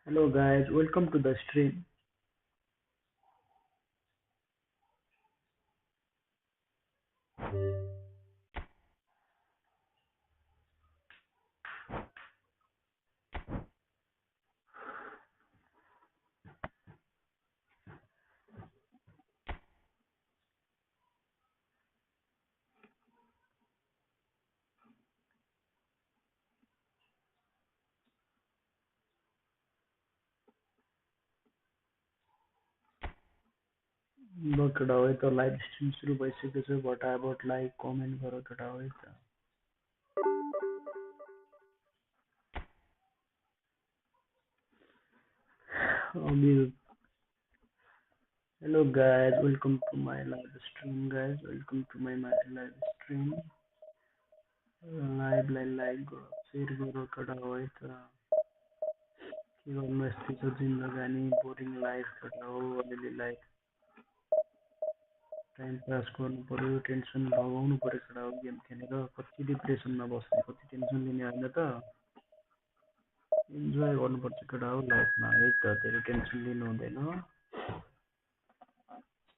Hello guys, welcome to the stream. बकडा હોય તો live stream શરૂ કરી શકે છે ફટાફટ લાઈક કોમેન્ટ કરો કડા હોય તો અમીર hello guys, welcome to my live stream guys, welcome to my live stream. Live કરો શેર કરો કડા હોય તો કેવા મસ્તી તો જિંદગાની બોરિંગ લાઈફ કડા હોય લાઈફ टाइम पास गर्नु पर्यो टेन्सन लगाउनु पर्यो कड़ा हो गेम खेलेर कति डिप्रेसनमा बस्ने कति टेन्सन लिने होइन त इन्जोय गर्नुपर्छ केटा हो लाइफमा है त धेरै टेन्सन लिनु हुँदैन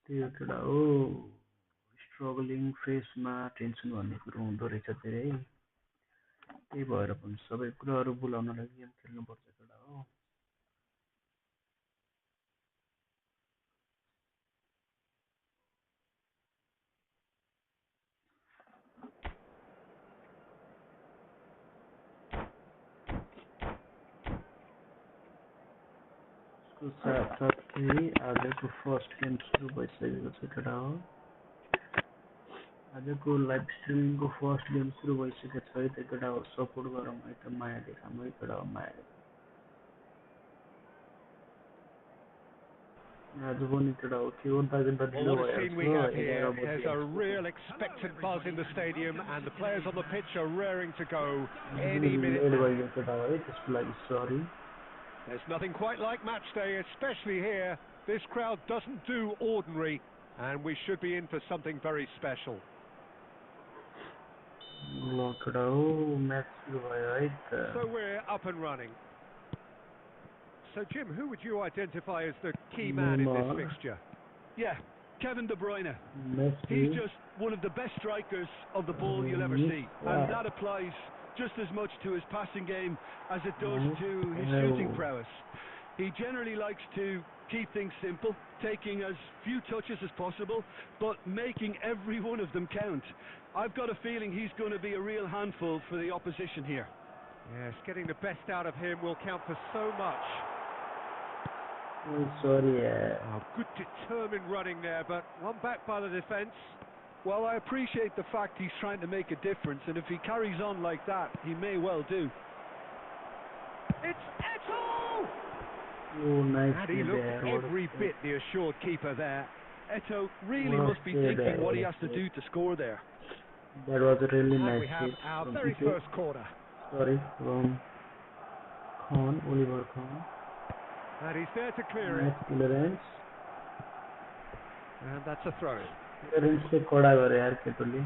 त्यही हो केटा हो स्ट्रगलिङ फेसमा टेन्सन भन्ने कुरो हुँदो रहेछ धेरै त्यही भएर पनि सबै कुराहरू भुलाउनलाई गेम खेल्नुपर्छ केटा हो त्यसको साथसाथै आजको फर्स्ट गेम सुरु भइसकेको छ केटा हो आजको लाइभ स्ट्रिमिङको फर्स्ट गेम सुरु भइसकेको छ है त केटा हो सपोर्ट गरौँ है त माया देखाउँ है केटा हो माया आज पनि केटा हो के गर्दा गर्दा ढिलो Well, what a scene we have here. भइहाल्छ There's a real expectant buzz in the stadium, and the players on the pitch are raring to go any minute late now. भयो केटा हो है त्यसको लागि सरी There's nothing quite like match day, especially here. This crowd doesn't do ordinary, and we should be in for something very special. ल केटा हो म्याच सुरु भयो है त So we're up and running. So, Jim, who would you identify as the key man in this fixture? Yeah, Kevin De Bruyne. Messi He's just one of the best strikers of the ball you'll ever see. And that applies just as much to his passing game as it does to his shooting prowess. He generally likes to keep things simple, taking as few touches as possible, but making every one of them count. I've got a feeling he's going to be a real handful for the opposition here. Yes, getting the best out of him will count for so much. sorry Oh, good determined running there, but one back by the defence. Well, I appreciate the fact he's trying to make a difference, and if he carries on like that, he may well do. It's Eto'o! oh nice And he looked every bit the assured keeper there. Eto'o really must be thinking what he has to do to score there. that was a really And nice we have hit our from very Eto'o. first corner. sorry from Khan Oliver Khan And he's there to clear it. nice clearance And that's a throw. clearance से कडा गरे यार केटोले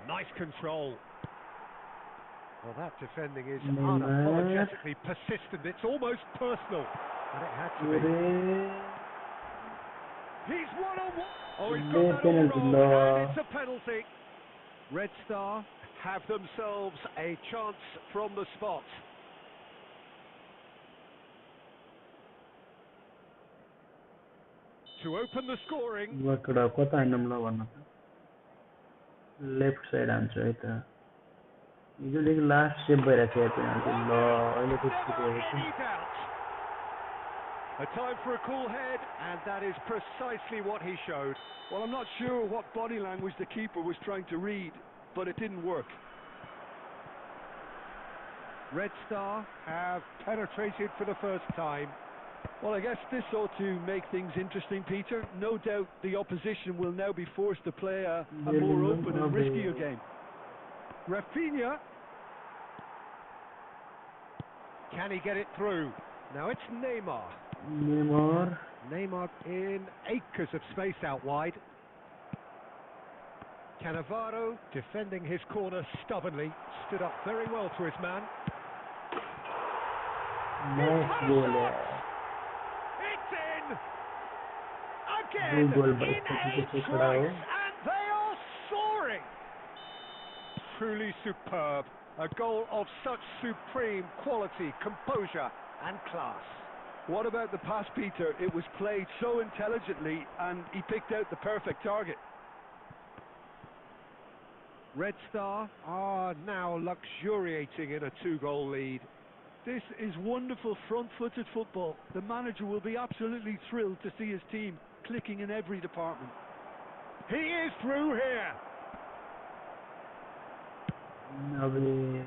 Nice control. Well, that defending is Neymar. unapologetically persistent. It's almost personal. And it had to be. He's one-on-one. Oh, he's got that all wrong. And it's a penalty. Red Star have themselves a chance from the spot. To open the scoring. वकडा कता हैनमला भन्न left side हान्छ है त हिजोदेखि last save भइरहेको छ penalty ल अहिले त छुट्यो Any doubt. A time for a cool head, and that is precisely what he showed. Well, I'm not sure what body language the keeper was trying to read, but it didn't work. Red Star have penetrated for the first time. Well, I guess this ought to make things interesting, Peter. No doubt the opposition will now be forced to play a more open and riskier game. Rafinha. Can he get it through? Now it's Neymar. Neymar in acres of space out wide. Cannavaro, defending his corner stubbornly, stood up very well to his man. Nice goal यार. It's in! Again, Two goal by in Saki 8 से खड़ा strikes, हो. and they are soaring! Truly superb. A goal of such supreme quality, composure and class. What about the pass, Peter? It was played so intelligently and he picked out the perfect target. Red Star are now luxuriating in a 2-goal lead. This is wonderful front-footed football. The manager will be absolutely thrilled to see his team clicking in every department. He is through here. अबे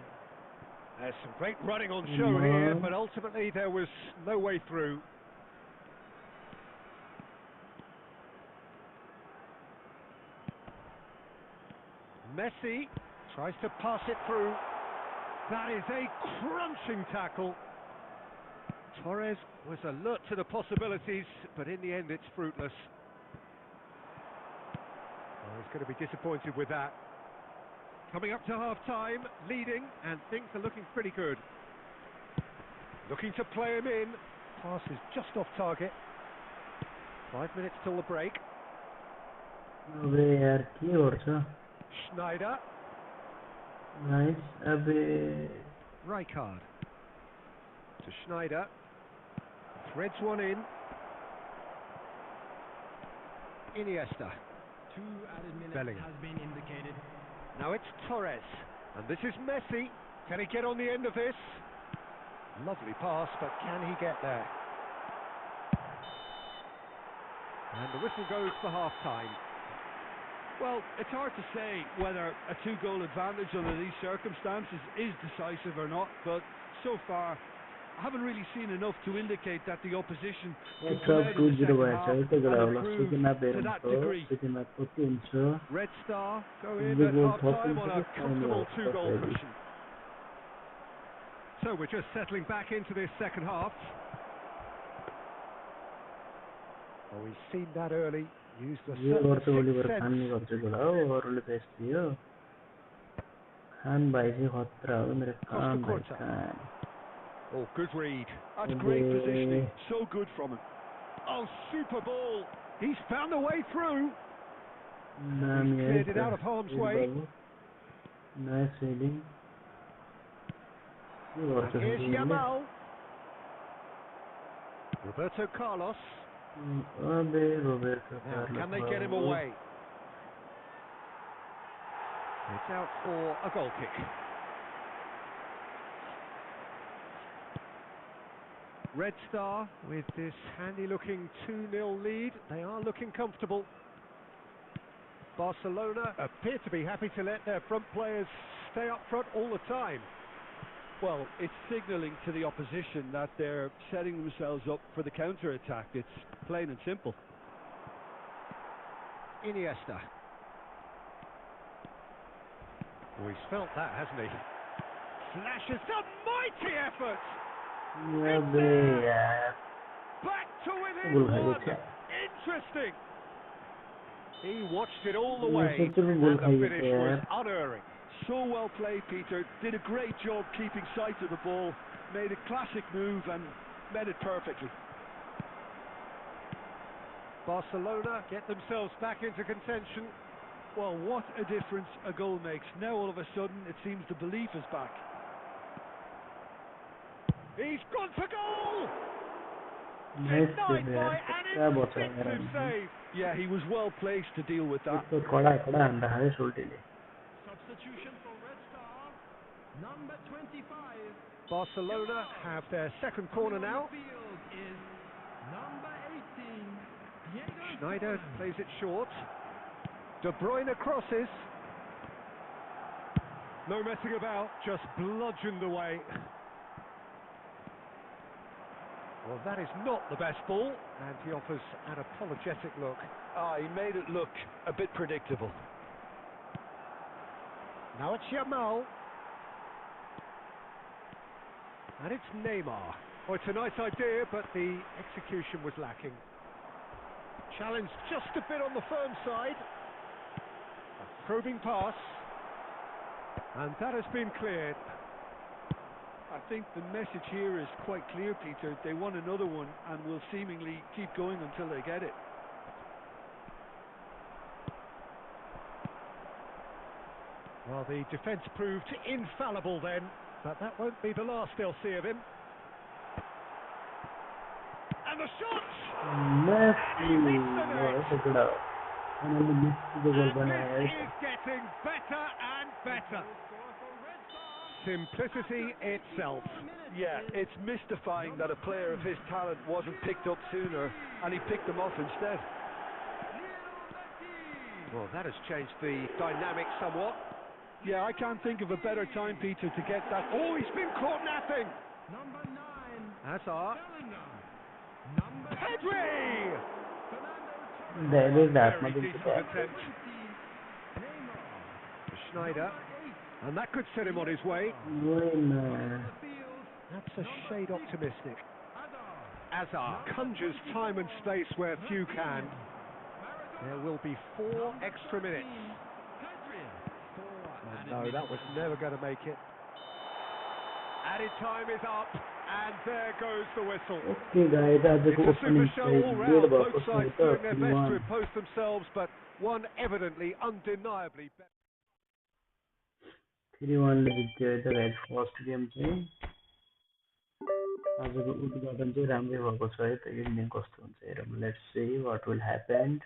There's some great running on show here, but ultimately there was no way through. Messi tries to pass it through. That is a crunching tackle. Torres was alert to the possibilities, but in the end it's fruitless. Oh, he's going to be disappointed with that. Coming up to half-time, leading, and things are looking pretty good. Looking to play him in. Pass is just off target. 5 minutes till the break. अबे यार के गर्छ. Schneider. Nice. अबे Rijkaard. To Schneider. Threads one in. Iniesta. 2 added minutes Bellingham. has been indicated. Now it's Torres. And this is Messi. Can he get on the end of this? Lovely pass, but can he get there? And the whistle goes for half-time. Well, it's hard to say whether a 2-goal advantage under these circumstances is decisive or not, but so far I haven't really seen enough to indicate that the opposition could pull out in the second half and improve to that degree. Red Star go in at half-time on a comfortable 2-goal cushion. So we're just settling back into this second half. Oh, we've seen that early. Used the ये certain गर्छ sixth Oliver Khan sense. गर्छ गोल हो अरूले त यस्तै हो. खान भाइ चाहिँ खतरा हो मेरो खान भाइ Costa. Khan. Oh, good read. That's great positioning, so good from him. Oh, super ball. He's found a way through. He's cleared it out of harm's way. Nice heading. And here's Yamal. Roberto Carlos. Roberto Now, Carlos. can they get him away? It's out for a goal kick. Red Star with this handy-looking 2-0 lead. They are looking comfortable. Barcelona appear to be happy to let their front players stay up front all the time. Well, it's signalling to the opposition that they're setting themselves up for the counter-attack. It's plain and simple. Iniesta. Oh, he's felt that, hasn't he? Flashes a mighty effort! Back to within one! Interesting! He watched it all the way, and the finish was unerring. So well played, Peter. Did a great job keeping sight of the ball. Made a classic move and met it perfectly. Barcelona get themselves back into contention. Well, what a difference a goal makes. Now all of a sudden it seems the belief is back. He's gone for goal! Nice Denied by an instinctive save. Yeah, he was well placed to deal with that. Substitution for Red Star, number 25. Barcelona have their second corner now. Field is number 18. Diego Schneider Silva. plays it short. De Bruyne crosses. No messing about, just bludgeoned away. Well, that is not the best ball, and he offers an apologetic look. He made it look a bit predictable. Now it's Yamal. And it's Neymar. Oh, it's a nice idea, but the execution was lacking. Challenge just a bit on the firm side. A Probing pass. And that has been cleared. I think the message here is quite clear, Peter. They want another one and will seemingly keep going until they get it. Well, the defence proved infallible then, but that won't be the last they'll see of him. And the shot! Messi, बहुत तगड़ा। Finally Messi को गोल बनाया है। This is getting better and better. Simplicity itself. Yeah, it's mystifying that a player of his talent wasn't picked up sooner and he picked them off instead. Well, that has changed the dynamic somewhat. Yeah, I can't think of a better time, Peter, to get that. Oh, he's been caught napping. Number 9. Hazard. Number Pedri! David that Very much decent attempt. Schneider. And that could set him on his way. That's a shade optimistic. Hazard conjures time and space where few can. There will be 4 extra minutes. Oh, no, that was never going to make it. Added time is up, and there goes the whistle. Okay guys, आज It's को a opening super show prize all डेढ़ round. Bar Both sides question doing their best to 3-1 impose themselves, but one evidently, undeniably better. 3-1 ले जित्यो है त guys first game चाहिँ आजको उद्घाटन चाहिँ राम्रै भएको छ है त इन्डिङ कस्तो हुन्छ हेरौँ let's see what will happen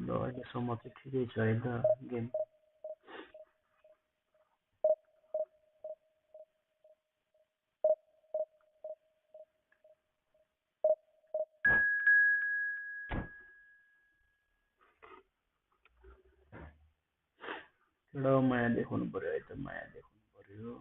ल अहिलेसम्म चाहिँ ठिकै छ है त गेम एउटा माया देखाउनु पर्यो है त माया देखाउनु पर्यो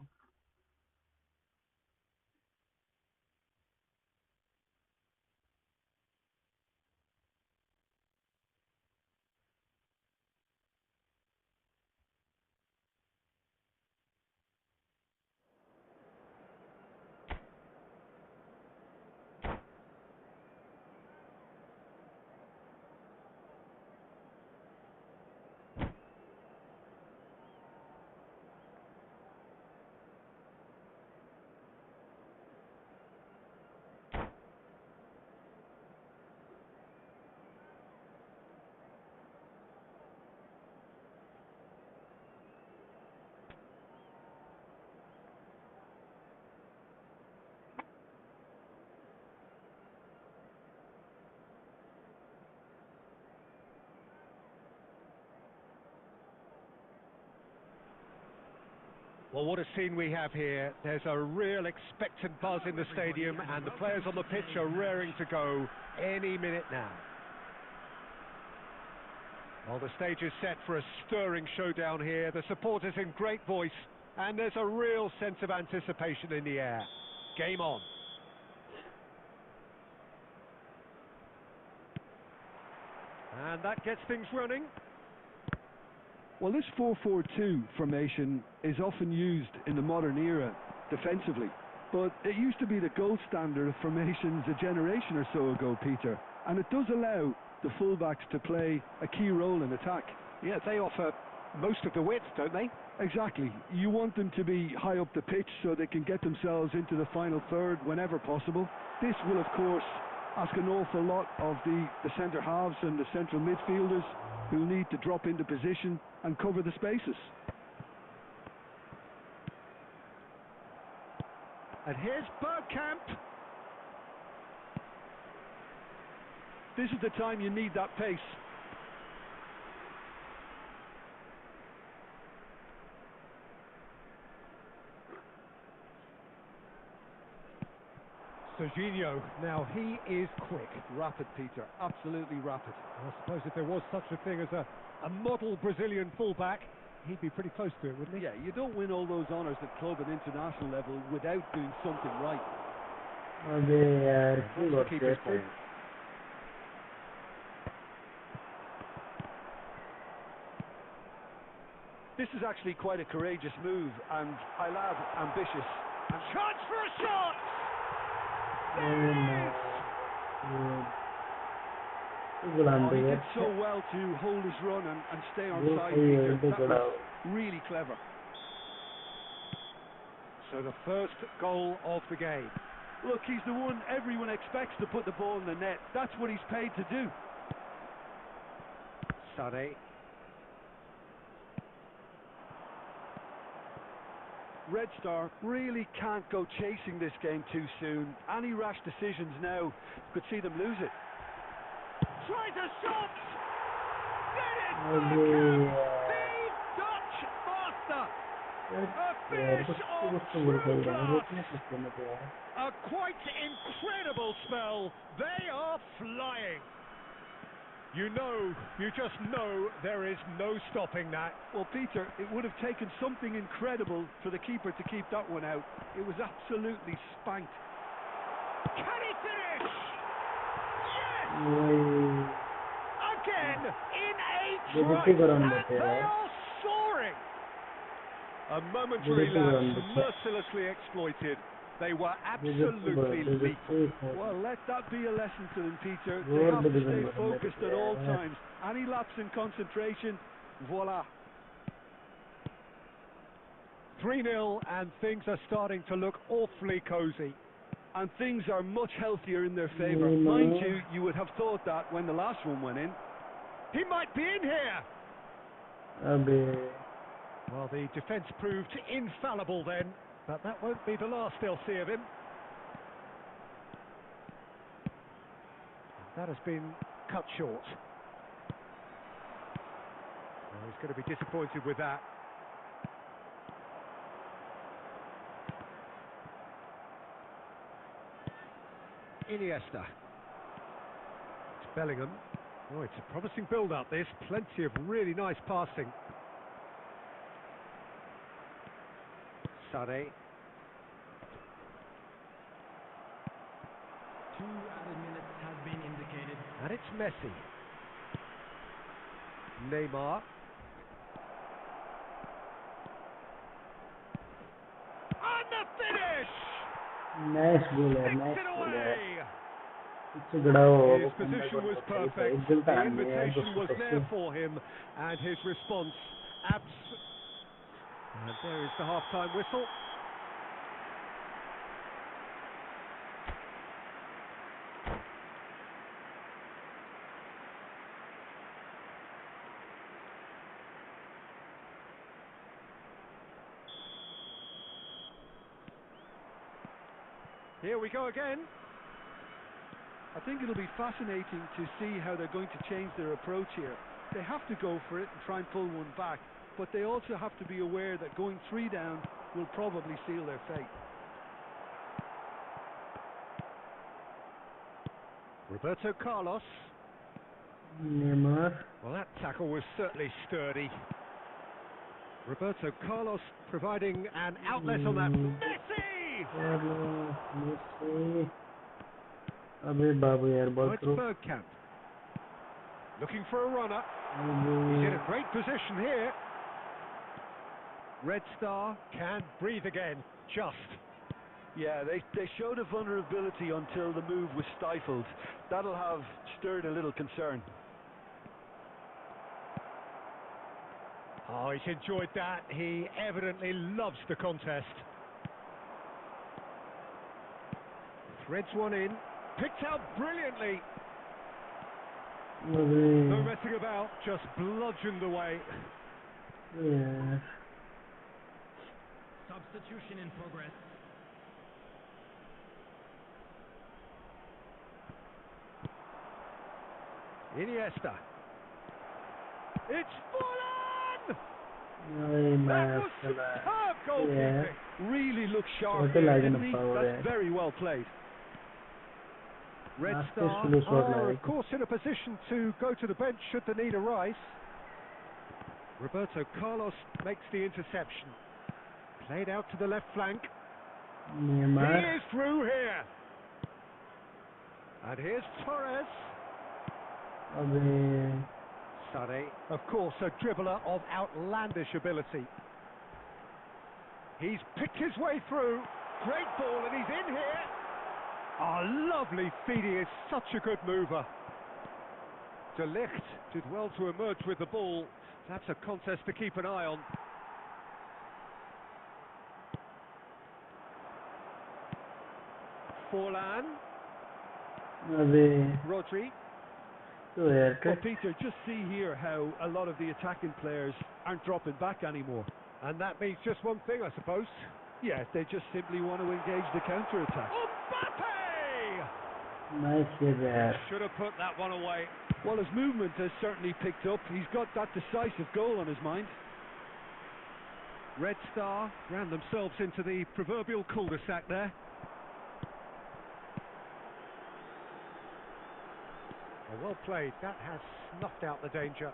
Well, what a scene we have here. There's a real expectant buzz in the stadium, and the players on the pitch are raring to go any minute now. Well, the stage is set for a stirring showdown here. The supporters in great voice, and there's a real sense of anticipation in the air. Game on. And that gets things running. Well, this 4-4-2 formation is often used in the modern era defensively, but it used to be the gold standard of formations a generation or so ago, Peter, and it does allow the fullbacks to play a key role in attack. Yeah, they offer most of the width, don't they? Exactly. You want them to be high up the pitch so they can get themselves into the final third whenever possible. This will, of course, ask an awful lot of the centre halves and the central midfielders, who need to drop into position and cover the spaces. And here's Bergkamp. This is the time you need that pace. Serginho, now he is quick. Rapid, Peter, absolutely rapid. I suppose if there was such a thing as a model Brazilian fullback, he'd be pretty close to it, wouldn't he? Yeah, you don't win all those honours at club and international level without doing something right. अबे यार के That's the keeper's गर्छ ball. This is actually quite a courageous move, and I love ambitious. And chance for a shot! Oh no. Oh, he did so well to hold his run and stay on side, Peter. That was really clever. So the first goal of the game. Look, he's the one everyone expects to put the ball in the net. That's what he's paid to do. Sade. Red Star really can't go chasing this game too soon. Any rash decisions now could see them lose it. Tries a shot! Did it! Bergkamp! The Dutch master! A finish of true class! A quite incredible spell. They are flying. You just know there is no stopping that. Well, Peter, it would have taken something incredible for the keeper to keep that one out. It was absolutely spanked. Can he finish? Yes! Again, in a trice, and they are soaring. A momentary lapse mercilessly exploited. They were absolutely lethal. Well, let that be a lesson to them, Peter. They have to stay focused at all times. Any lapse in concentration, voila. 3-0 and things are starting to look awfully cosy. And things are much healthier in their favour. Mind you, you would have thought that when the last one went in. He might be in here! Well, the defence proved infallible then, but that won't be the last they'll see of him. That has been cut short. Well, he's going to be disappointed with that. Iniesta. It's Bellingham. Oh, it's a promising build-up this. Plenty of really nice passing. Sade. 2 added minutes have been indicated. And it's Messi. Neymar. And the finish! Nice goal, Takes it away! His position was perfect. The invitation was there for him, and his response And there is the half-time whistle. Here we go again. I think it'll be fascinating to see how they're going to change their approach here. They have to go for it and try and pull one back, but they also have to be aware that going 3 down will probably seal their fate. Roberto Carlos. Neymar. Well, that tackle was certainly sturdy. Roberto Carlos providing an outlet on that. Messi! Messi. Abhi babu yaar, Oh, bahut it's pro. Bergkamp. Looking for a runner. He's in a great position here. Red Star can breathe again, just. Yeah, they showed a vulnerability until the move was stifled. That'll have stirred a little concern. Oh, he's enjoyed that. He evidently loves the contest. Threads one in. Picked out brilliantly. No messing about, just bludgeoned away. Yeah. Substitution in progress. Iniesta. It's full No, That was superb goalkeeping. Really looked sharp there, didn't he? That's very well played. Red Last Star fish to are, lose of course, in a position to go to the bench should the need arise. Roberto Carlos makes the interception. Played out to the left flank. Neymar. He is through here. And here's Torres. Abhi. Sade, of course, a dribbler of outlandish ability. He's picked his way through. Great ball, and he's in here. Oh, lovely feed. He is such a good mover. De Ligt did well to emerge with the ball. That's a contest to keep an eye on. Forlan. Rodri. Well, Peter, just see here how a lot of the attacking players aren't dropping back anymore. And that means just one thing, I suppose. Yeah, they just simply want to engage the counter-attack. Mbappe! Nice save there. Should have put that one away. Well, his movement has certainly picked up. He's got that decisive goal on his mind. Red Star ran themselves into the proverbial cul-de-sac there. Well played. That has snuffed out the danger.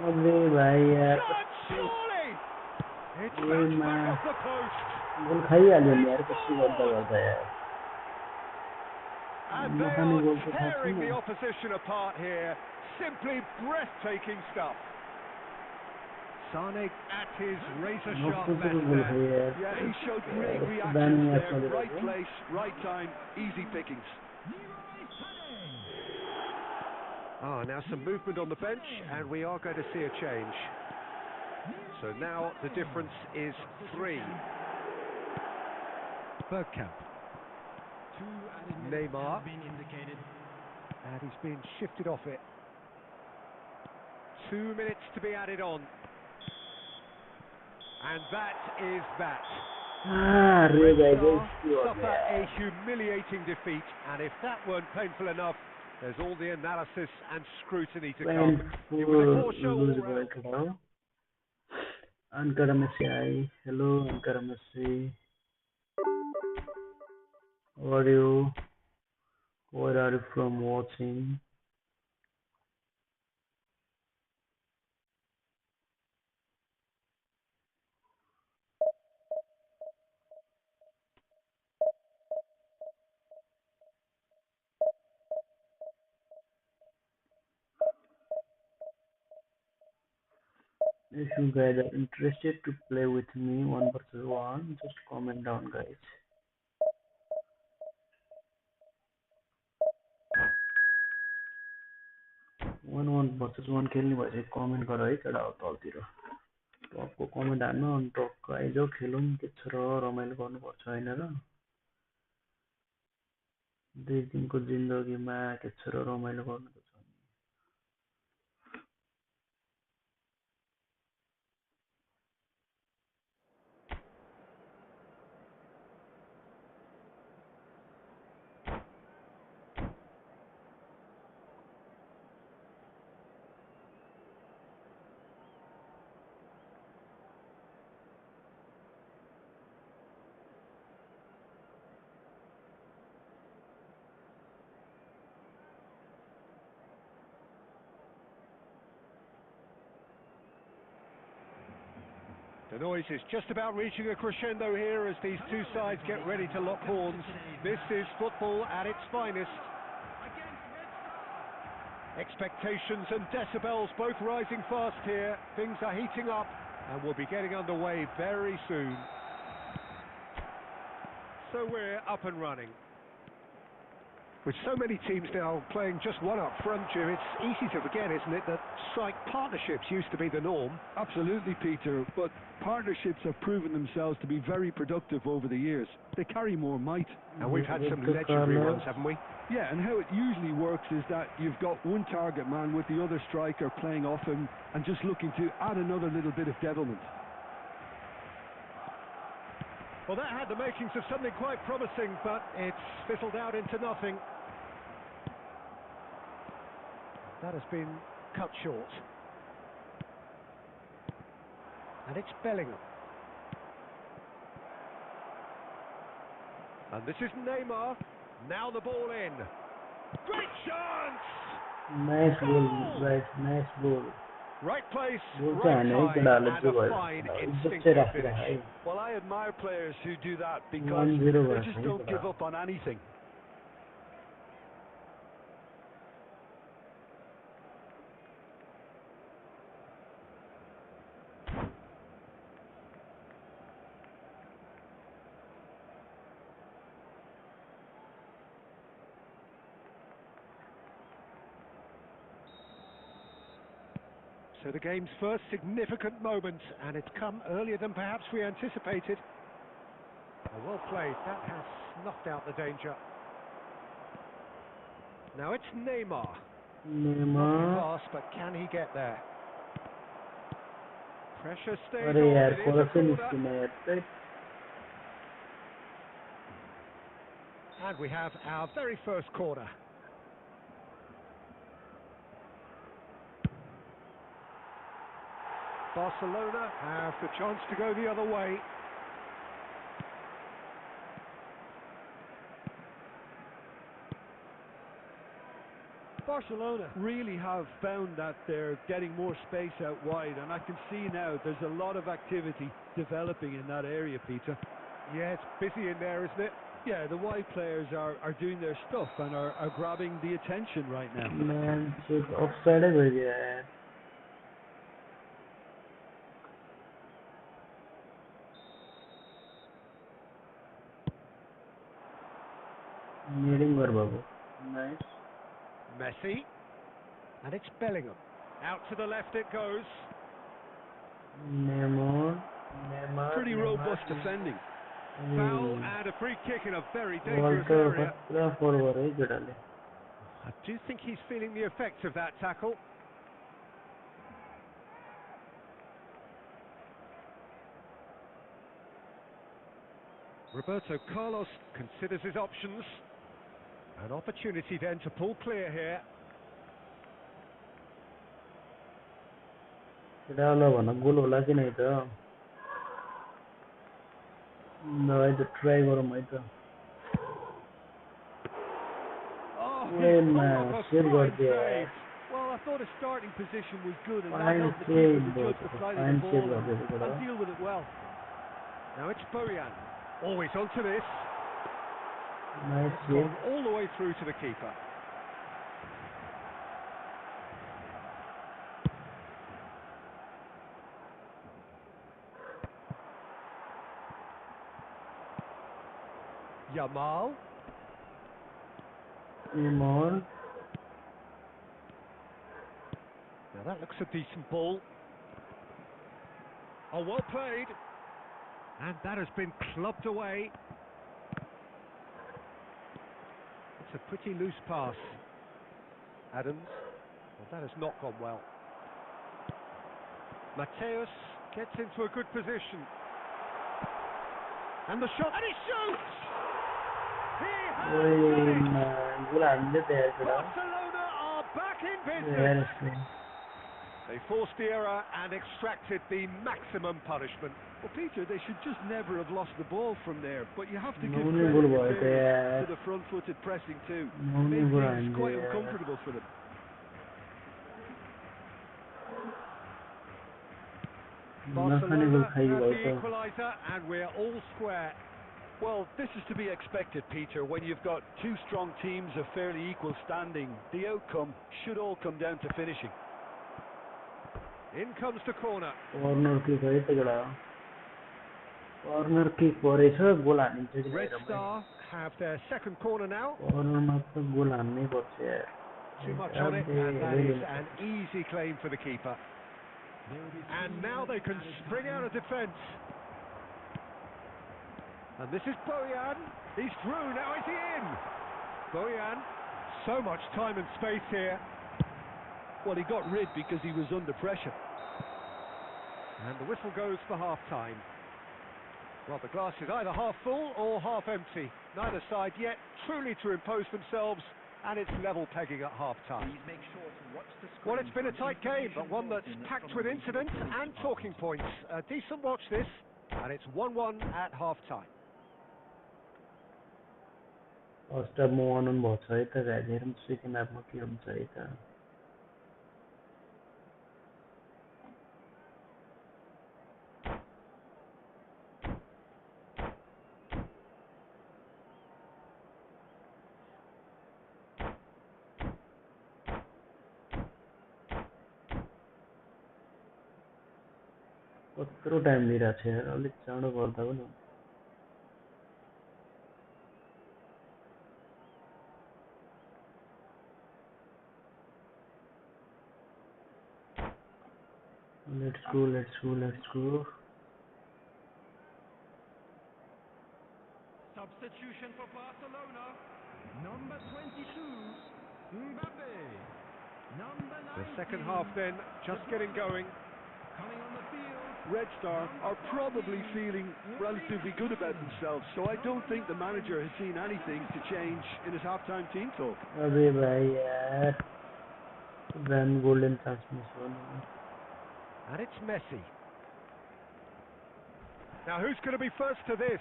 अबे भाई यार Surely! It's ये bounced मैं back off the post. गोल खाइहाल्यो नि यार कस्तो गर्दा यार And they नखाने गोल are त थाहा tearing the छैन opposition apart here. Simply breathtaking stuff. Sane at his razor-sharp best goal there. खायो यार Yeah, he showed great यस्तो reactions दामी there. Match Right नदेखेको place, right time, easy pickings. Now some movement on the bench, and we are going to see a change. So now the difference is 3. Bergkamp. Neymar. Been indicated. And he's been shifted off it. 2 minutes to be added on. And that is that. रे भाइ Suffer a humiliating defeat, and if that weren't painful enough, there's all the analysis and scrutiny to come. It was a poor show all round. Ankara Messi, hi. Hello, Ankara Messi. How are you? Where are you from watching? If you guys are interested to play with me 1 versus 1, just comment down, guys. 1 versus 1 खेल्ने भएपछि comment गर है केटा हो तलतिर टपको comment हान्नु अनि टक्क आइजाउ खेलौँ के छ र रमाइलो गर्नुपर्छ हैन र 2 दिनको जिन्दगीमा के छ र रमाइलो गर्नु त छ The noise is just about reaching a crescendo here as these two sides get ready to lock horns. This is football at its finest. Expectations and decibels both rising fast here. Things are heating up and we'll be getting underway very soon. So we're up and running. With so many teams now playing just one up front, Jim, it's easy to forget, isn't it, that strike partnerships used to be the norm. Absolutely, Peter, but partnerships have proven themselves to be very productive over the years. They carry more might. And we've had some legendary ones, haven't we? Yeah, and how it usually works is that you've got one target man with the other striker playing off him and just looking to add another little bit of devilment. Well, that had the makings of something quite promising, but it's fizzled out into nothing. That has been cut short. And it's Bellingham. And this is Neymar. Now the ball in. Great chance! Nice goal, guys. Nice goal. Right place, Goal right चाहिँ हैन time, केटाहरुले and चाहिँ a भयो fine, इज्जत चाहिँ instinctive राखेर finish. है Well, I admire players who do that because 1-0 they भयो just है don't give केटा up on anything. So the game's first significant moment, and it's come earlier than perhaps we anticipated. Well played, that has snuffed out the danger. Now it's Neymar. Lovely pass, but can he get there? Pressure stays on, it is a corner. And we have our very first corner. Barcelona have the chance to go the other way. Barcelona really have found that they're getting more space out wide, and I can see now there's a lot of activity developing in that area, Peter. Yeah, it's busy in there, isn't it? Yeah, the wide players are doing their stuff and are grabbing the attention right now. Man, she's offside है यार. Needing more babu. Nice. Messi. And it's Bellingham. Out to the left it goes. Neymar. Pretty robust defending. Foul and a free kick in a very dangerous area. I do think he's feeling the effects of that tackle. Roberto Carlos considers his options. An opportunity then to pull clear here. गोल होला कि नहीं त नभए त try गरौँ है त Well, I thought his starting position was good, and that helped the keeper to judge the flight of the ball and deal with it well. Now it's Bojan. Always onto this. Nice It's gone all the way through to the keeper. Yamal. Neymar. Now that looks a decent ball. Oh, well played. And that has been clubbed away. It's a pretty loose pass. Adams. Well, that has not gone well. Mateus gets into a good position. And the shot. And he shoots! He has done it! Barcelona are back in business. They forced the error and extracted the maximum punishment. Well, Peter, they should just never have lost the ball from there, but you have to give credit to the front-footed pressing too. It made things quite uncomfortable for them. Barcelona have the equaliser and we're all square. Well, this is to be expected, Peter. When you've got two strong teams of fairly equal standing, the outcome should all come down to finishing. In comes the corner. Corner kick है तगड़ा. Corner kick परेछ गोल हानिन्छ. Red Star have their second corner now. Corner मा त गोल हान्नै पर्छ यार. Too much on it, and that is an easy claim for the keeper. And now they can spring out of defence. And this is Bojan. He's through. Now is he in? Bojan. So much time and space here. Well, he got rid because he was under pressure. And the whistle goes for half-time. Well, the glass is either half full or half empty. Neither side yet truly to impose themselves, and it's level pegging at half-time. Well, it's been a tight game, but one that's packed with incidents and talking points. A decent watch this, and it's 1-1 at half-time. First up, move on both sides. Second up, second side. कत्रो time लिइरहेको छ यार अलिक चाँडो गर्दा पनि Let's go, let's go, let's go. Substitution for Barcelona. Number 22, Mbappe. Number 19. The second half then, just getting going. Coming on the field. Red Star are probably feeling relatively good about themselves, so I don't think the manager has seen anything to change in his half-time team talk. अबे भाई यार, Van golden chance miss होने. And it's Messi. Now who's going to be first to this?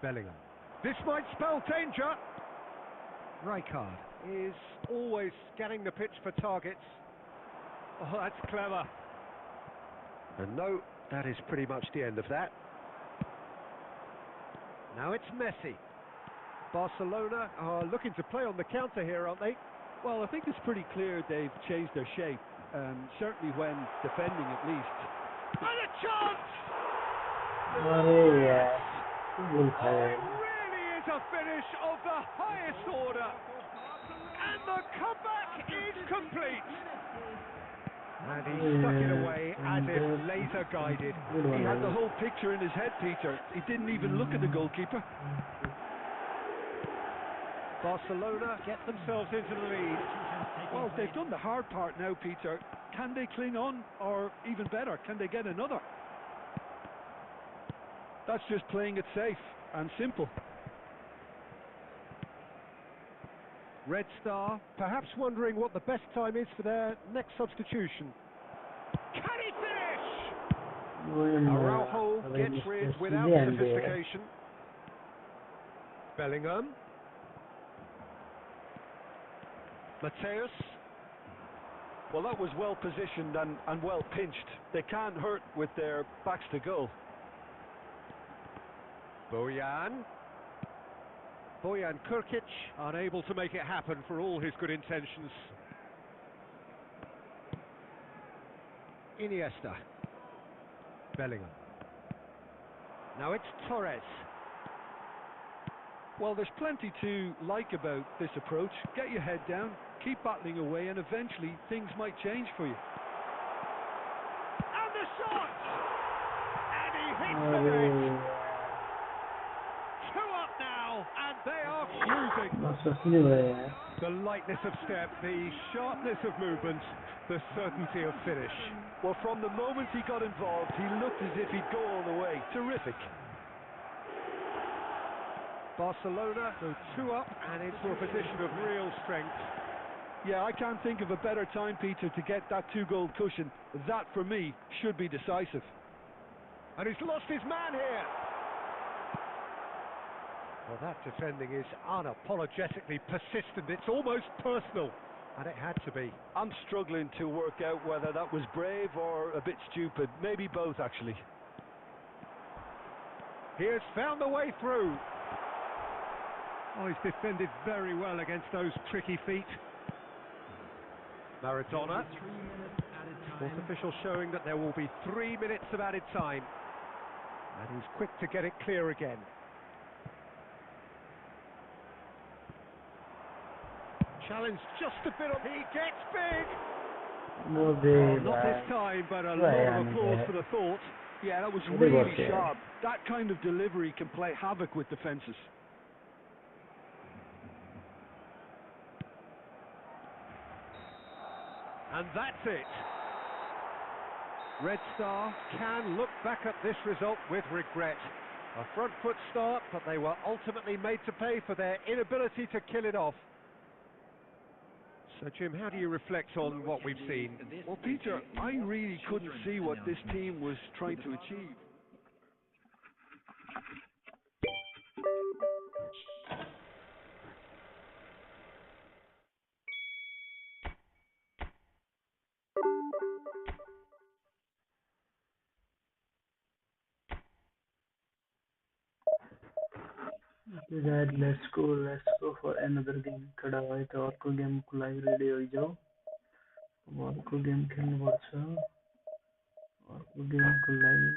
Bellingham. This might spell danger. Rijkaard is always scanning the pitch for targets. Oh, that's clever. And no, that is pretty much the end of that. Now it's Messi. Barcelona are looking to play on the counter here, aren't they? Well, I think it's pretty clear they've changed their shape, certainly when defending at least. And a chance! अरे यार, गोल Oh, खाया. it really is a finish of the highest order. And the comeback is complete. And he stuck it away as if laser guided. He had the whole picture in his head, Peter. He didn't even look at the goalkeeper. Barcelona get themselves into the lead. Well, they've done the hard part now, Peter. Can they cling on, or even better, can they get another? That's just playing it safe and simple. Red Star perhaps wondering what the best time is for their next substitution. Can he finish? Araujo gets rid without sophistication. Bellingham. Mateus. Well, that was well positioned and well pinched. They can't hurt with their backs to goal. Bojan Krkic, unable to make it happen for all his good intentions. Iniesta. Bellingham. Now it's Torres. Well, there's plenty to like about this approach. Get your head down, keep battling away, and eventually things might change for you. And the shot! And he hits the net! Two up now, and they are cruising. The lightness of step, the sharpness of movement, the certainty of finish. Well, from the moment he got involved, he looked as if he'd go all the way. Terrific. Barcelona go two up and into a position of real strength. Yeah, I can't think of a better time, Peter, to get that two-goal cushion. That, for me, should be decisive. And he's lost his man here. Well, that defending is unapologetically persistent. It's almost personal. And it had to be. I'm struggling to work out whether that was brave or a bit stupid. Maybe both, actually. He has found the way through. Oh, he's defended very well against those tricky feet. Maradona. 3 minutes added Fourth time. official showing that there will be 3 minutes of added time. And he's quick to get it clear again. Challenge just a bit on. He gets big. Not this time, but a lot of applause for the thought. Yeah, that was really sharp. That kind of delivery can play havoc with defences. And that's it. Red Star can look back at this result with regret. A front foot start, but they were ultimately made to pay for their inability to kill it off. So, Jim, how do you reflect on what we've seen? Well, Peter, I really couldn't see what this team was trying to achieve. Dad, let's go for another game. खड़ा हुआ है तो और कोई game को live ready हो जाओ. और कोई गेम खेलने पर्छ. और कोई गेम को लाइव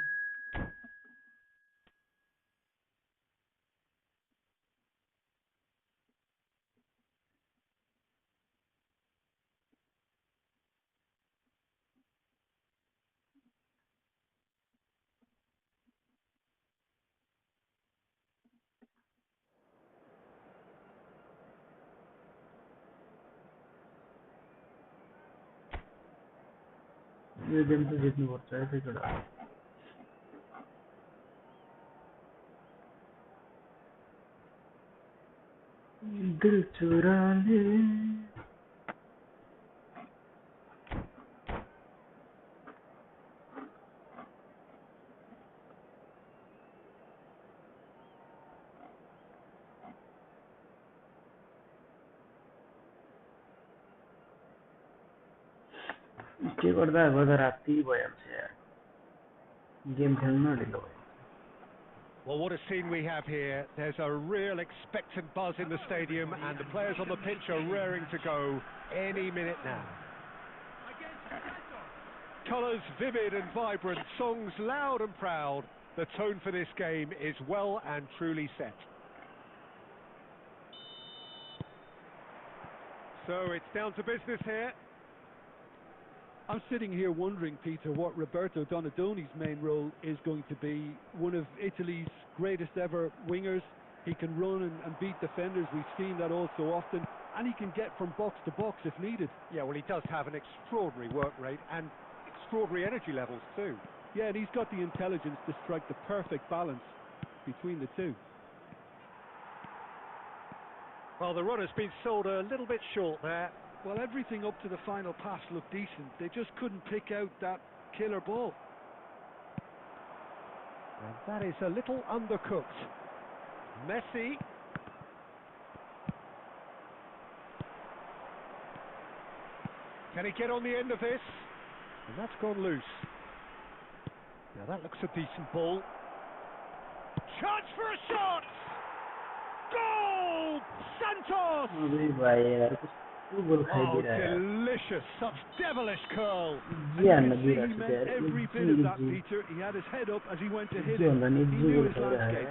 यो गेम त जित्नुपर्छ है त्यसबाट दिल चुरा ले के गर्दा गर्दा राति भइहाल्छ यार गेम खेल्न ढिलो भयो Well, what a scene we have here. There's a real expectant buzz in the stadium and the players on the pitch are raring to go any minute now. Colours vivid and vibrant, songs loud and proud. The tone for this game is well and truly set. So it's down to business here. I'm sitting here wondering, Peter, what Roberto Donadoni's main role is going to be. One of Italy's greatest ever wingers. He can run and beat defenders. We've seen that all so often. And he can get from box to box if needed. Yeah, well, he does have an extraordinary work rate and extraordinary energy levels too. Yeah, and he's got the intelligence to strike the perfect balance between the two. Well, the run has been sold a little bit short there. Well, everything up to the final pass looked decent. They just couldn't pick out that killer ball. And that is a little undercooked. Messi. Can he get on the end of this? And that's gone loose. Now that looks a decent ball. Chance for a shot! Goal! Santos! Oh, delicious! Such devilish curl! You can see he meant every bit of that, Peter. He had his head up as he went to hit it. He knew his landscape.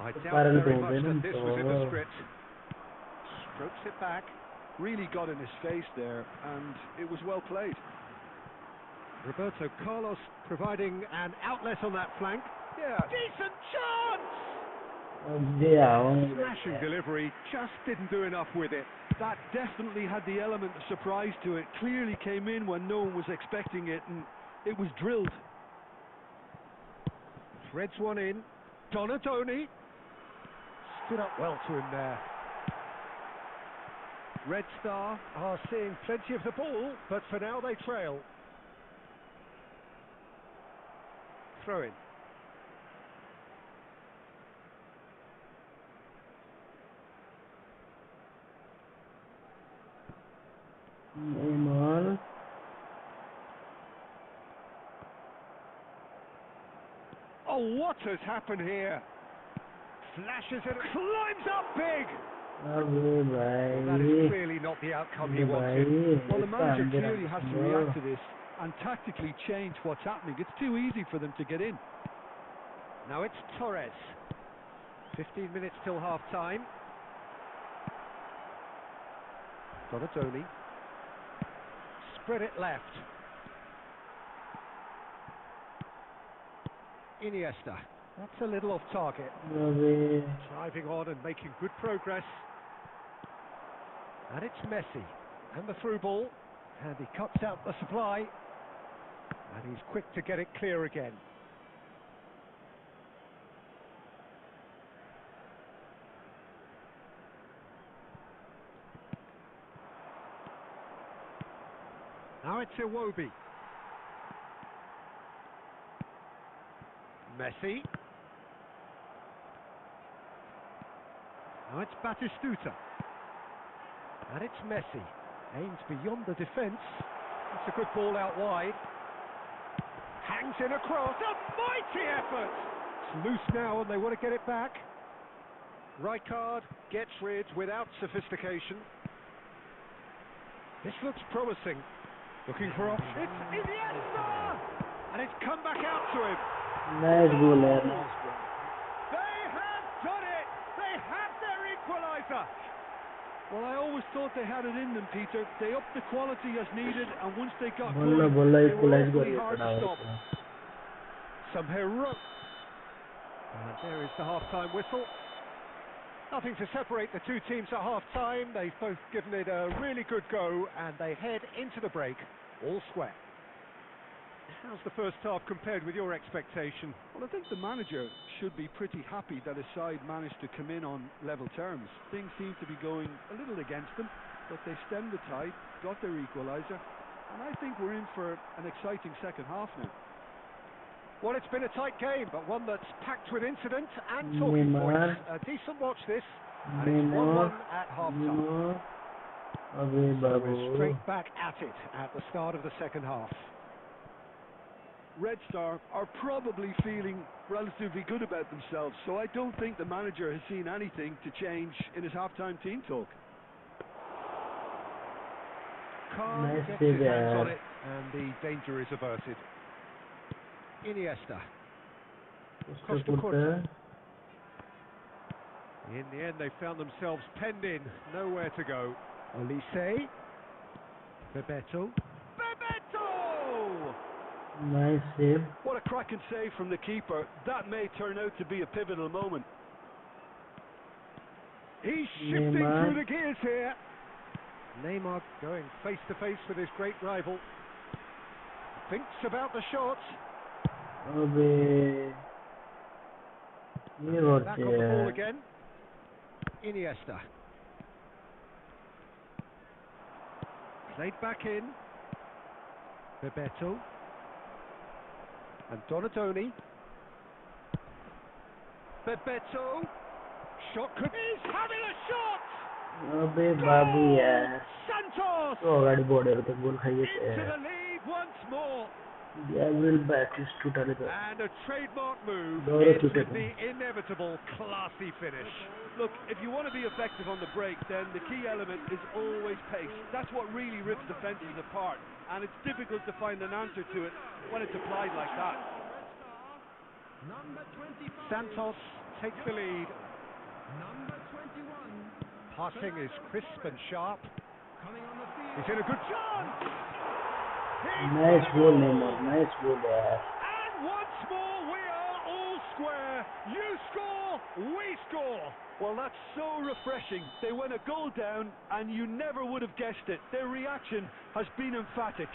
I doubt very much that this was in the script. Strokes it back. Really got in his face there, and it was well played. Roberto Carlos providing an outlet on that flank. Yeah. Decent chance! Smashing delivery, just didn't do enough with it. That definitely had the element of surprise to it. Clearly came in when no one was expecting it, and it was drilled. Threads one in. Donadoni. Stood up well to him there. Red Star are seeing plenty of the ball, but for now they trail. Throw in. Neymar. Oh, what has happened here? Flashes it, climbs up big! Well, that is clearly not the outcome he wanted. Well, the manager clearly has to react to this and tactically change what's happening. It's too easy for them to get in. Now it's Torres. 15 minutes till half-time. Donadoni. Spread it left. Iniesta. That's a little off target. Driving on and making good progress. And it's Messi. And the through ball. And he cuts out the supply. And he's quick to get it clear again. Now it's Iwobi. Messi. Now it's Batistuta. And it's Messi. Aims beyond the defence. That's a good ball out wide. Hangs in across. A mighty effort! It's loose now and they want to get it back. Rijkaard gets rid without sophistication. This looks promising. Looking for off. It's Iniesta! And it's come back out to him. Nice goal, They have done it! They have their equaliser! Well, I always thought they had it in them, Peter. They upped the quality as needed, and once they got going, they were awfully hard to stop. Some heroic. And there is the half-time whistle. Nothing to separate the two teams at half-time. They've both given it a really good go, and they head into the break. All square. How's the first half compared with your expectation? Well, I think the manager should be pretty happy that his side managed to come in on level terms. Things seem to be going a little against them, but they stemmed the tide, got their equaliser, and I think we're in for an exciting second half now. Well, it's been a tight game, but one that's packed with incident and talking points. A decent watch this, and it's 1-1 at half-time. So we're straight back at it at the start of the second half. Red Star are probably feeling relatively good about themselves, so I don't think the manager has seen anything to change in his half-time team talk. Khan gets his hands on it, and the danger is averted. Iniesta. Costa Curta. In the end, they found themselves penned in, nowhere to go. Olise. Bebeto. Bebeto! Nice save. What a cracking save from the keeper. That may turn out to be a pivotal moment. He's shifting through the gears here. Neymar going face to face with his great rival. Thinks about the shot. Back on the ball again. Iniesta. Played back in. Bebeto. And Donatoni. Bebeto. Shot could... He's having a shot! Santos! Into the lead once more. And a trademark move into the inevitable classy finish. Look, if you want to be effective on the break, then the key element is always pace. That's what really rips defences apart, and it's difficult to find an answer to it when it's applied like that. Santos takes the lead. Passing is crisp and sharp. He's in a good chance. Nice goal, Neymar. Nice goal, yeah. And once more we are all square. You score, we score. Well, that's so refreshing. They went a goal down and you never would have guessed it. Their reaction has been emphatic.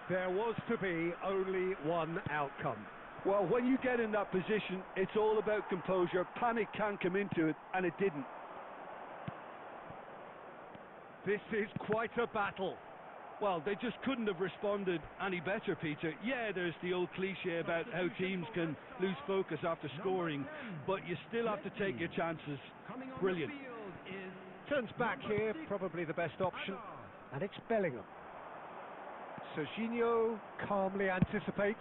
There was to be only one outcome. Well, when you get in that position, it's all about composure. Panic can come into it, and it didn't. This is quite a battle. Well, they just couldn't have responded any better, Peter. Yeah, there's the old cliche about how teams can lose focus after scoring, but you still have to take your chances. Brilliant. Turns back here, probably the best option, and it's Bellingham. Serginho calmly anticipates.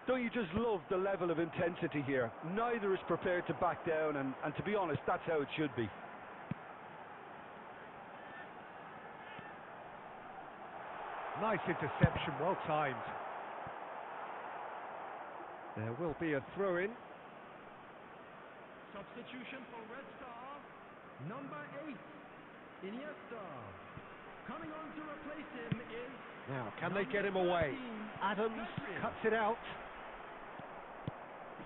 Don't you just love the level of intensity here? Neither is prepared to back down, and to be honest, that's how it should be. Nice interception, well timed. There will be a throw-in. Substitution for Red Star, number 8, Iniesta. Coming on to replace him is... Now, can they get him away? Adams cuts it out.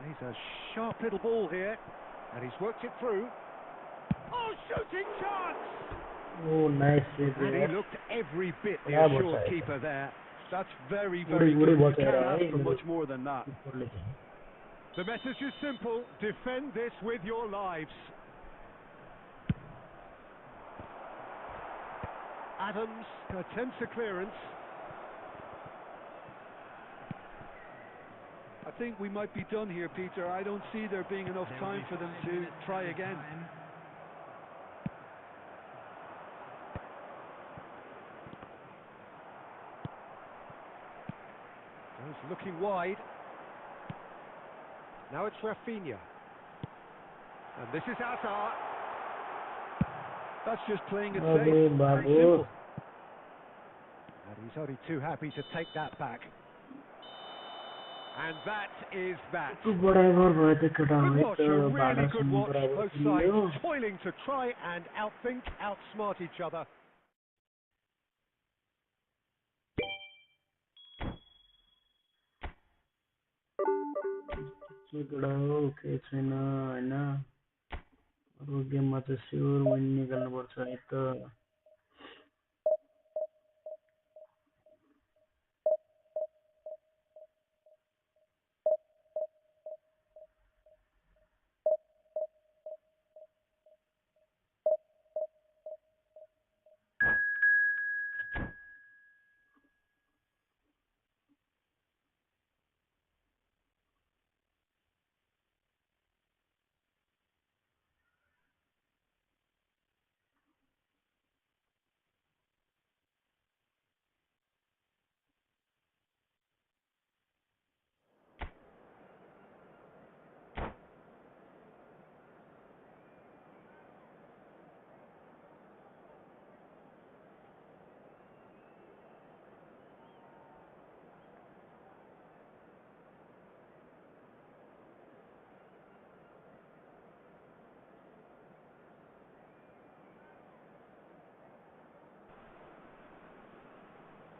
Plays a sharp little ball here, and he's worked it through. Oh, shooting chance! Oh, nice save. And he looked every bit the assured keeper there. That's very, very good. You can't ask for much more than that. The message is simple: defend this with your lives. Adams attempts a clearance. I think we might be done here, Peter. I don't see there being enough time for them to try again. He's looking wide. Now it's Rafinha. And this is Hazard. That's just playing it safe. Very simple. And he's only too happy to take that back. And that is that. It was a really good watch, both sides toiling to try and outthink, outsmart each other. गेममा चाहिँ sure win निकाल्नुपर्छ है त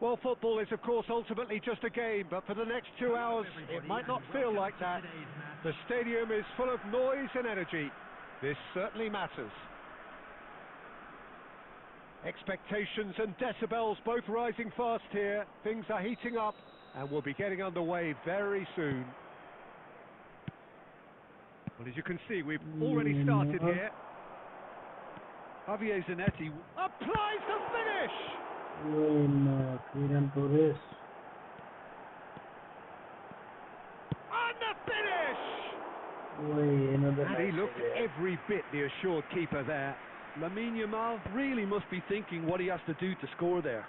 Well, football is, of course, ultimately just a game, but for the next 2 hours, it might not feel like that. The stadium is full of noise and energy. This certainly matters. Expectations and decibels both rising fast here. Things are heating up, and we'll be getting underway very soon. Well, as you can see, we've already started here. Javier Zanetti Applies the finish! Freedom Torres. And the finish! Another And he nice looked save. every bit the assured keeper there. Lamine Yamal really must be thinking what he has to do to score there.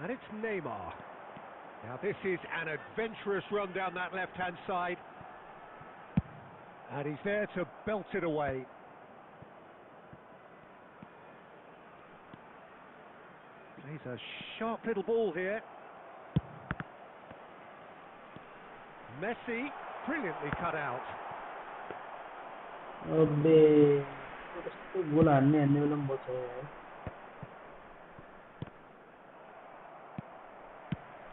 And it's Neymar. Now this is an adventurous run down that left-hand side. And he's there to belt it away. Plays a sharp little ball here. Messi, brilliantly cut out. अबे गोल हान्ने बेला पनि बच्यो यार.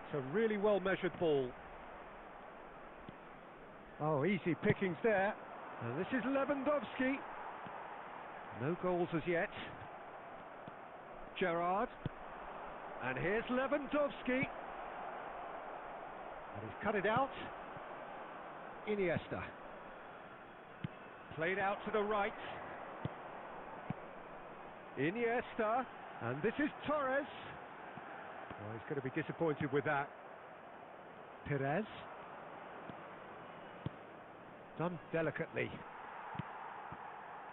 It's a really well measured ball. Oh, easy pickings there. And this is Lewandowski. No goals as yet. Gerrard. And here's Lewandowski. And he's cut it out. Iniesta. Played out to the right. Iniesta. And this is Torres. Oh, he's going to be disappointed with that. Perez. Done delicately.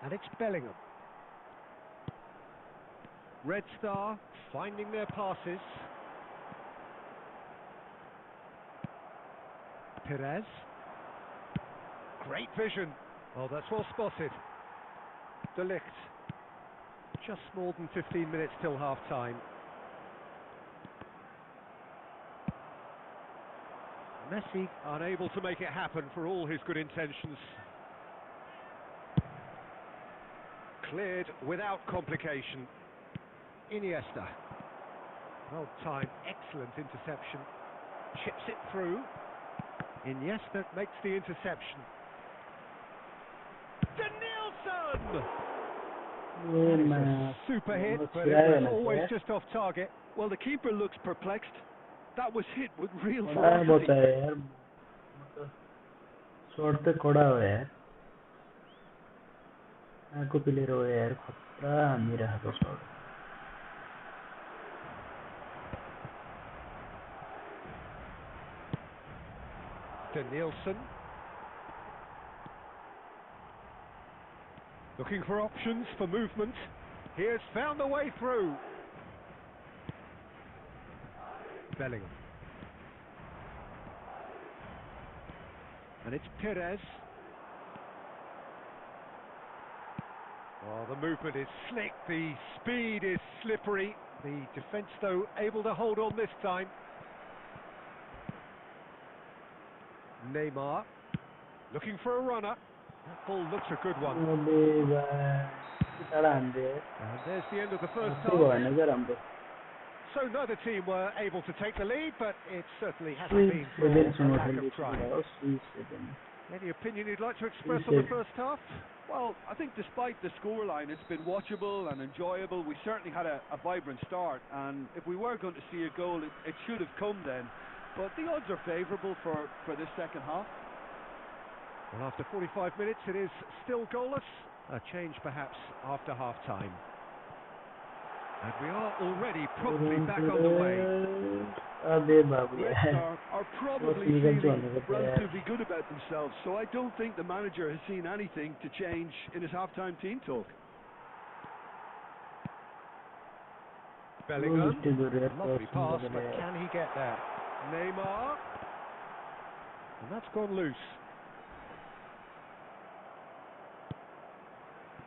And it's Bellingham. Red Star finding their passes. Perez. Great vision. Oh, that's well spotted. De Ligt. Just more than 15 minutes till half-time. Messi unable to make it happen for all his good intentions. Cleared without complication. Iniesta. Well timed, excellent interception. Chips it through. Iniesta makes the interception. Denilson! Man. Super hit, but it was always Yeah. just off target. Well, the keeper looks perplexed. That was hit with real बड़ा ferocity. बचा है यार. Shot पे खड़ा हुआ है यार. आंखों पे ले रहा है यार. खतरा नहीं रहा था shot. Denilson. Looking for options for movement. He has found the way through. Bellingham. And it's Perez. Oh, the movement is slick, the speed is slippery. The defence, though, able to hold on this time. Neymar. Looking for a runner. That ball looks a good one. अबे भाई कितना अंधे. And there's the end of the first तो वो half. नजर हमको. So neither team were able to take the lead, but it certainly hasn't Sweet been for seven a सुनो lack जल्दी of trying. सुनो. Sweet seven. Any opinion you'd like to express on the first half? Well, I think despite the scoreline, it's been watchable and enjoyable. We certainly had a vibrant start, and if we were going to see a goal, it should have come then. But the odds are favourable for this second half. Well, after 45 minutes, it is still goalless. A change, perhaps, after half-time. And we are already properly back on the way. अबे बाबू Red यार. Star are probably feeling relatively good about themselves, so I don't think the manager has seen anything to change in his half-time team talk. Bellingham. Lovely pass, but can he get there? Neymar. And that's gone loose.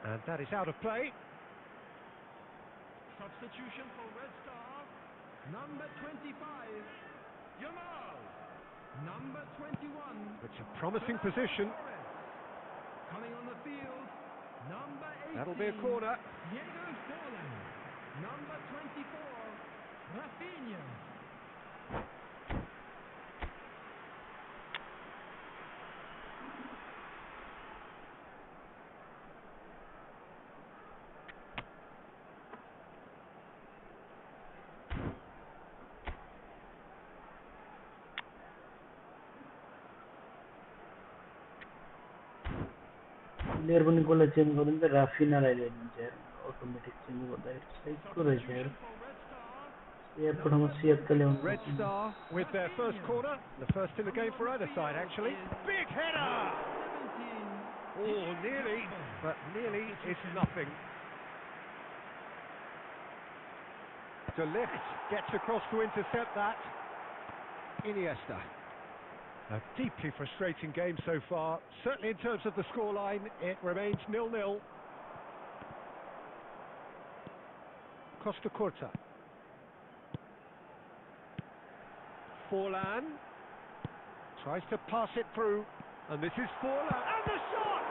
And that is out of play. Substitution for Red Star. Number 25, Yamal. Number 21. It's a promising position. Torres. Coming on the field, number 18. That'll be a corner. Diego Forlan. Number 24, Rafinha. Player पनि कसलाई change गरिदिन्छ राफिनालाई ल्याइदिन्छ यार automatic change गर्दाखेरि psycho रहेछ यार सिएफको ठाउँमा सिएफ त ल्याउनु Red Star with their first corner, the first in the game for either side actually. Big header! Oh, nearly, but nearly is nothing. De Ligt gets across to intercept that. Iniesta. A deeply frustrating game so far. Certainly in terms of the scoreline, it remains 0-0. Costa Curta. Forlan tries to pass it through, and this is Forlan, and the shot!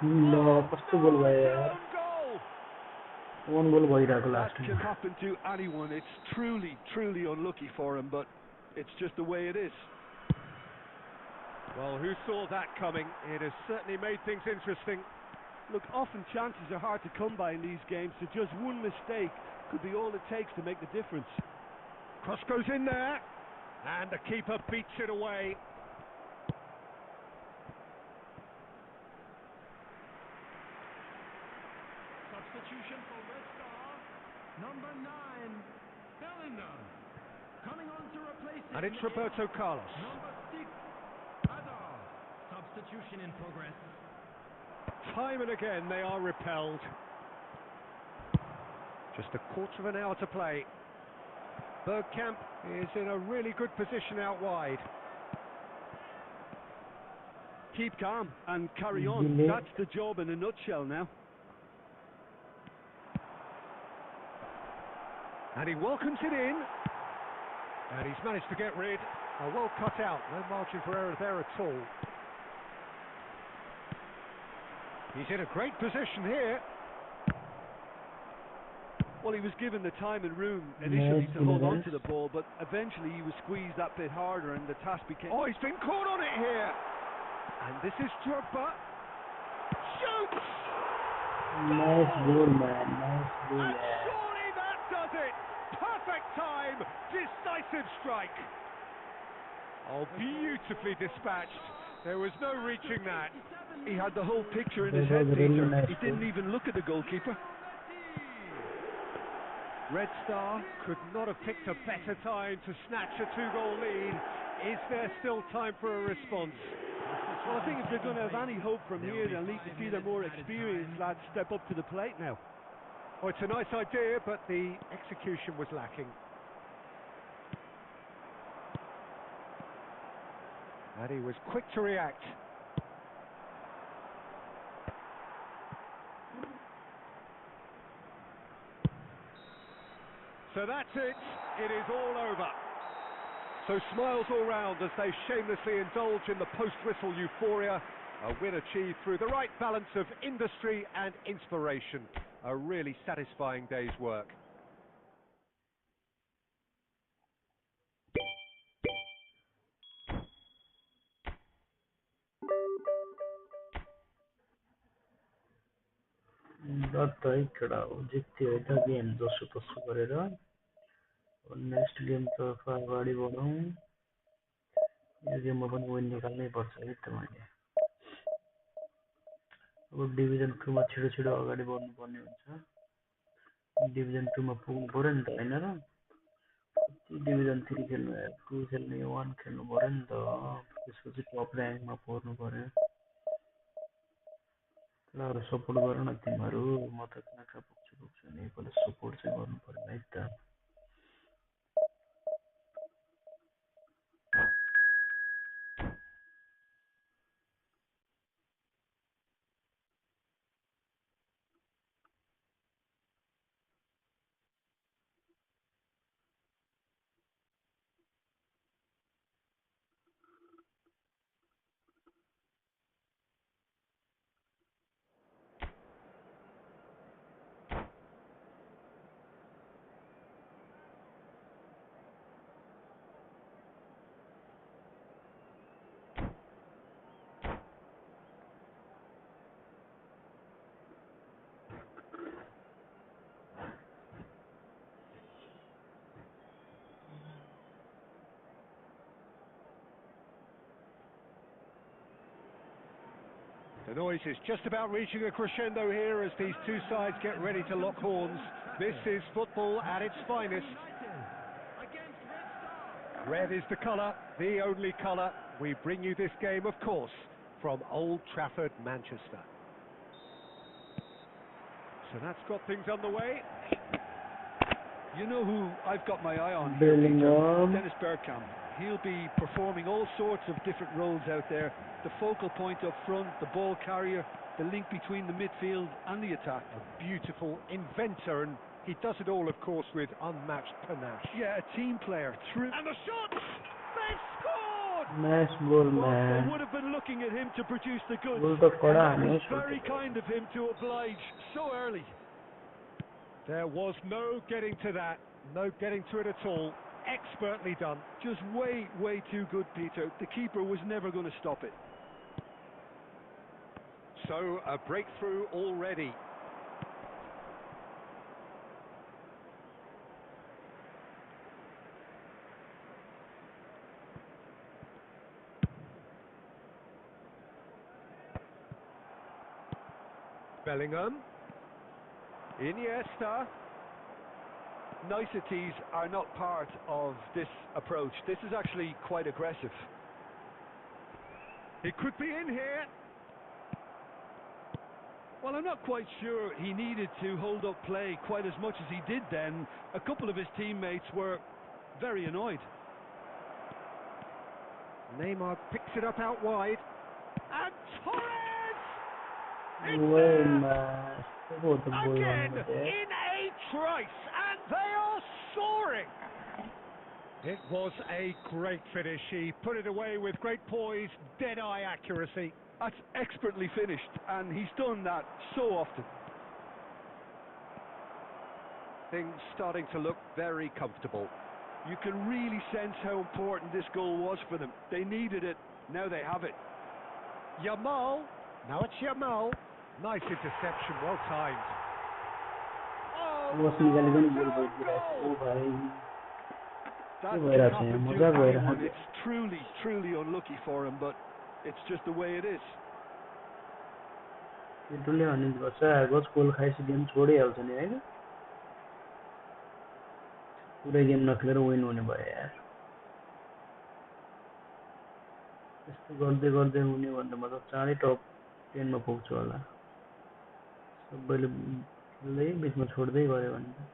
Neymar! कस्तो गोल भयो यार one goal भइरहेको That last can happen to anyone. It's truly unlucky for him, but it's just the way it is. Well, who saw that coming? It has certainly made things interesting. Look, often chances are hard to come by in these games, so just one mistake could be all it takes to make the difference. Cross goes in there, and the keeper beats it away. Substitution for Red Star. Number 9, Bellingham. Coming on to replace him. And it's Roberto Carlos. Number 6, Adar. Substitution in progress. Time and again they are repelled. Just a quarter of an hour to play. Bergkamp is in a really good position out wide. Keep calm and carry on. That's the job in a nutshell now. And he welcomes it in. And he's managed to get rid. Well cut out. No margin for error there at all. He's in a great position here. Well, he was given the time and room initially to hold on to the ball, but eventually he was squeezed that bit harder and the task became... Oh, he's been caught on it here. And this is Drogba. Shoots! Nice goal, man. Nice goal, And man. surely that does it. Perfect time. Decisive strike. Oh, beautifully dispatched. There was no reaching that. He had the whole picture in his head, Peter. He didn't even look at the goalkeeper. Red Star could not have picked a better time to snatch a 2-goal lead. Is there still time for a response? Well, I think if they're going to have any hope from here, they'll need to see their more experienced lads step up to the plate now. Oh, it's a nice idea, but the execution was lacking. And he was quick to react. So that's it. It is all over. So smiles all round as they shamelessly indulge in the post-whistle euphoria. A win achieved through the right balance of industry and inspiration. A really satisfying day's work. डट है केटा हो जित्यो है त game जसो तसो गरेर next game तर्फ अगाडि बढौँ यो गेममा पनि विन निकाल्नै पर्छ है त मैले अब डिभिजन 2 मा छिटो छिटो अगाडि बढ्नु पर्ने हुन्छ डिभिजन 2 मा पुग्नु पर्यो नि त हैन र डिभिजन 3 खेल्नु 2 खेल्ने 1 खेल्नु पर्यो नि त त्यसपछि टप र्याङ्कमा पर्नु पर्यो ल सपोर्ट गर न तिमीहरु म त कहाँ पुग्छु नि एकपल्ट सपोर्ट चाहिँ गर्नु पर्यो है त The noise is just about reaching a crescendo here as these two sides get ready to lock horns. This is football at its finest. Red is the colour, the only colour. We bring you this game, of course, from Old Trafford, Manchester. So that's got things underway. You know who I've got my eye on here, Bellingham. Peter? Dennis Bergkamp. He'll be performing all sorts of different roles out there. The focal point up front, the ball carrier, the link between the midfield and the attack. A beautiful inventor, and he does it all, of course, with unmatched panache. Yeah, a team player. Through and the shot! They've scored! Nice goal, Well, they man. would have been looking at him to produce the goods. Goal to And kora that was hanesh very hote. kind of him to oblige so early. There was no getting to that, no getting to it at all. Expertly done. Just way, way too good, Peter. The keeper was never going to stop it. So, a breakthrough already. Bellingham. Iniesta. Niceties are not part of this approach. This is actually quite aggressive. He could be in here. Well, I'm not quite sure he needed to hold up play quite as much as he did then. A couple of his teammates were very annoyed. Neymar picks it up out wide. And Torres! Well, man. What a goal Again, on there. in a trice, and they are soaring! It was a great finish. He put it away with great poise, dead-eye accuracy. That's expertly finished, and he's done that so often. Things starting to look very comfortable. You can really sense how important this goal was for them. They needed it, now they have it. Yamal, now it's Yamal. Nice interception, well timed. वो निकाल के गोल बोल दिया ओ भाई That के can भइरहेछ happen यहाँ to मजा भइरहेछ anyone. It's truly, truly unlucky for him, but it's just the way it is. केटोले हनिज गर्छ आगोज गोल खाएपछि गेम छोडिहाल्छ नि हैन पुरै गेम नखेलेर विन हुने भयो यार यस्तो गर्दै गर्दै हुने भन्दा म त चाँडै टप 10 मा पुग्छु होला सबैले खेल्दै बीचमा छोड्दै गयो भने त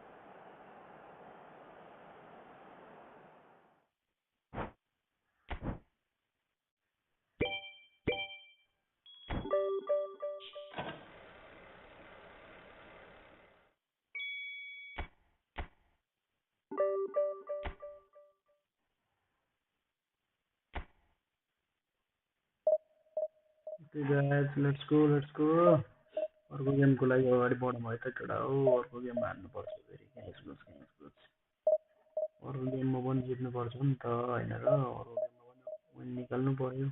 Okay guys, let's go. अर्को गेमको लागि अगाडि बढ्नु भयो त केटा हो अर्को गेम हार्नु पर्छ फेरि क्यास अर्को गेममा पनि जित्नु पर्छ नि त हैन र अर्को गेममा पनि विन निकाल्नु पर्यो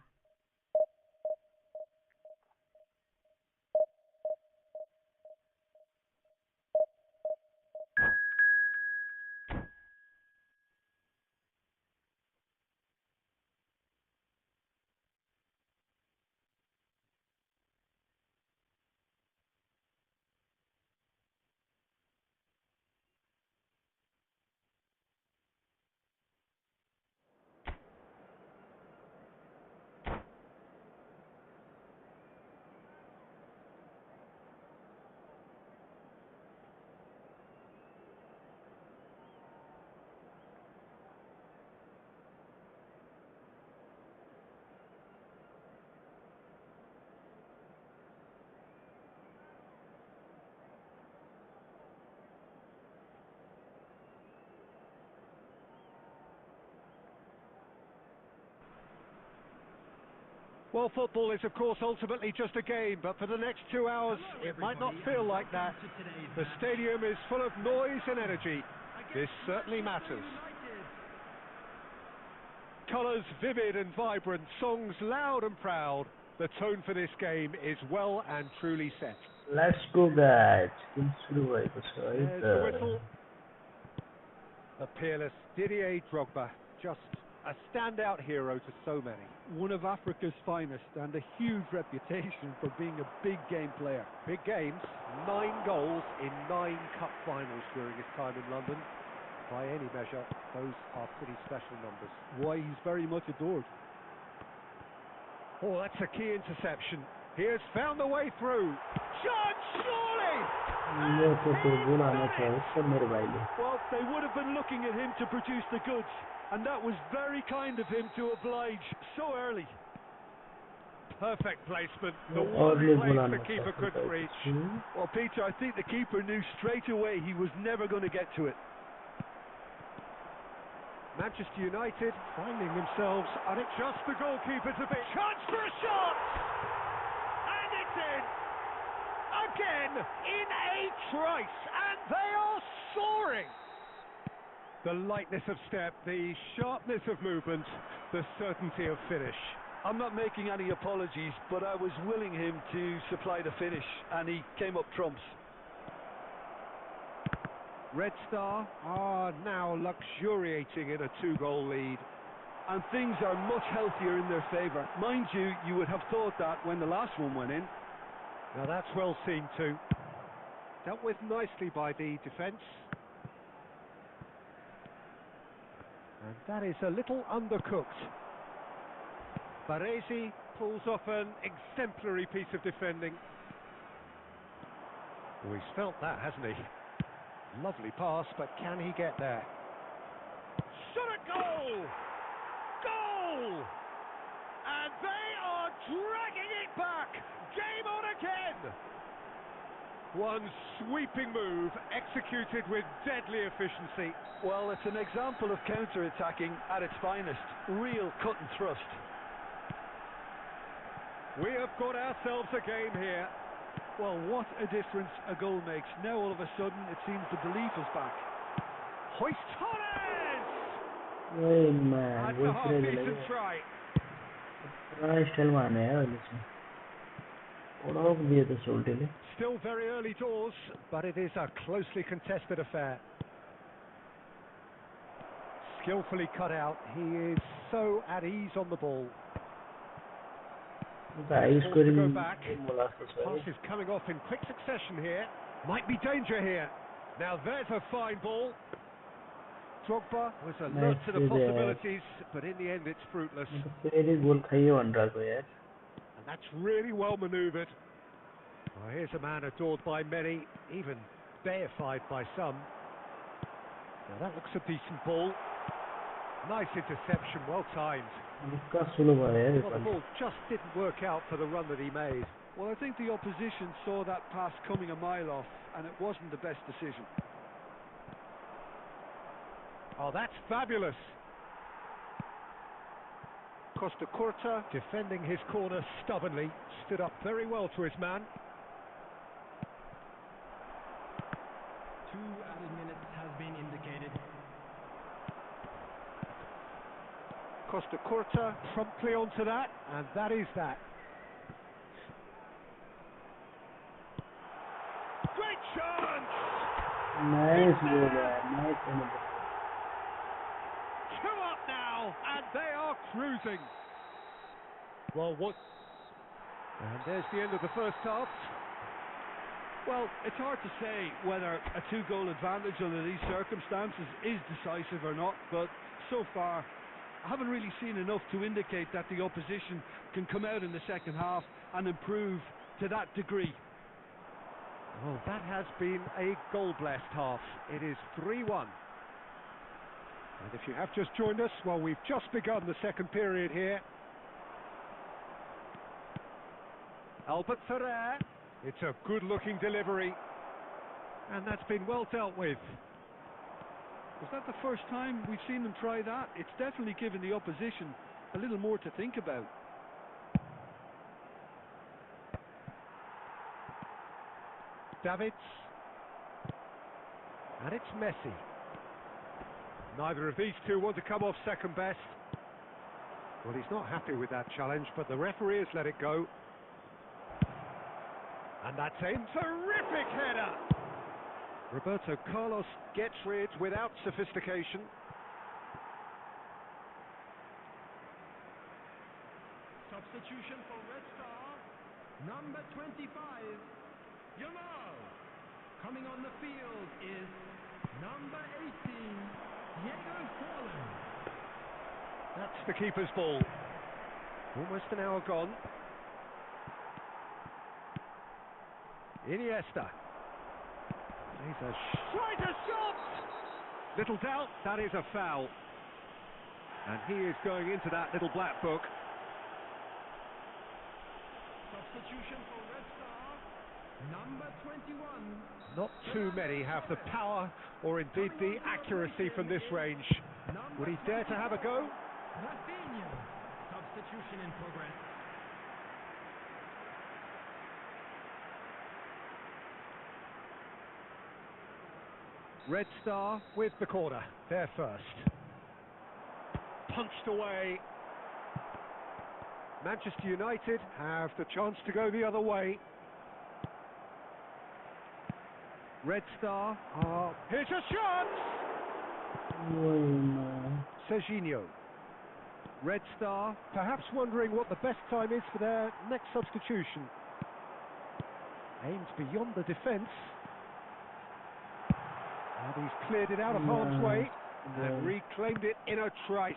Well, football is, of course, ultimately just a game, but for the next 2 hours, it might not feel like that. The stadium is full of noise and energy. This certainly matters. Colours vivid and vibrant, songs loud and proud. The tone for this game is well and truly set. Let's go guys. Game सुरु भएको छ है There's त the whistle. The peerless Didier Drogba, just a standout hero to so many. One of Africa's finest and a huge reputation for being a big game player. Big games, 9 goals in 9 cup finals during his time in London. By any measure, those are pretty special numbers. Why, he's very much adored. Oh, that's a key interception. He has found the way through. Chance, surely! ये तो गोल आना चाहिए सब मेरे भाई ले. Well, they would have been looking at him to produce the goods, and that was very kind of him to oblige so early. Perfect placement. The और one ये place गोल the आना keeper couldn't reach. Well, Peter, I think the keeper knew straight away he was never going to get to it. Manchester United finding themselves unadjust the goalkeeper's a bit. Chance for a shot! And it's in! Again, in a trice, and they are soaring! The lightness of step, the sharpness of movement, the certainty of finish. I'm not making any apologies, but I was willing him to supply the finish, and he came up trumps. Red Star are now luxuriating in a 2-goal lead. And things are much healthier in their favour. Mind you, you would have thought that when the last one went in. Now that's well seen too. Dealt with nicely by the defence. And that is a little undercooked. Baresi pulls off an exemplary piece of defending. Oh, he's felt that, hasn't he? Lovely pass, but can he get there? Shot at goal! Goal! And they are dragging it back! Game on again! One sweeping move, executed with deadly efficiency. Well, it's an example of counter-attacking at its finest. Real cut and thrust. We have got ourselves a game here. Well, what a difference a goal makes. Now all of a sudden it seems the belief is back. Hoist Torres! वही मैं That's वही a half-decent try. Style मारने यार इसमें और दिए तो सोल्टे ले. Still very early doors, but it is a closely contested affair. Skillfully cut out. He is so at ease on the ball. Forced to go back. Pass is coming off in quick succession here. Might be danger here. Now there's a fine ball. Drogba was alert to the possibilities, but in the end it's fruitless. And that's really well manoeuvred. Well, here's a man adored by many, even deified by some. Now that looks a decent ball. Nice interception, well timed. Well, the ball just didn't work out for the run that he made. Well, I think the opposition saw that pass coming a mile off, and it wasn't the best decision. Oh, that's fabulous. Costa Curta defending his corner stubbornly, stood up very well to his man. 2 added minutes has been indicated. Costa Curta promptly onto that, and that is that. Great chance! Nice goal, nice. 2 up now, and they are cruising. Well, what? And there's the end of the first half. Well, it's hard to say whether a 2-goal advantage under these circumstances is decisive or not, but so far I haven't really seen enough to indicate that the opposition can come out in the second half and improve to that degree. Well, that has been a goal-blessed half. It is 3-1. And if you have just joined us, well, we've just begun the second period here. Albert Ferrer. It's a good-looking delivery. And that's been well dealt with. Was that the first time we've seen them try that? It's definitely given the opposition a little more to think about. Davids. And it's Messi. Neither of these two want to come off second best. Well, he's not happy with that challenge, but the referee has let it go. And that's a terrific header! Roberto Carlos gets rid without sophistication. Substitution for Red Star. Number 25, Yamal. Coming on the field is number 18, Diego Forlan. That's the keeper's ball. Almost an hour gone. Iniesta. He's a striker shot! Little doubt, that is a foul. And he is going into that little black book. Substitution for Red Star. Number 21. Not too many have the power or indeed the accuracy from this range. Would he dare to have a go? Rafinha. Substitution in progress. Red Star with the corner, there first. Punched away. Manchester United have the chance to go the other way. Red Star are... Here's a shot! Serginho. Red Star perhaps wondering what the best time is for their next substitution. Aimed beyond the defence. And he's cleared it out of harm's way and reclaimed it in a trice.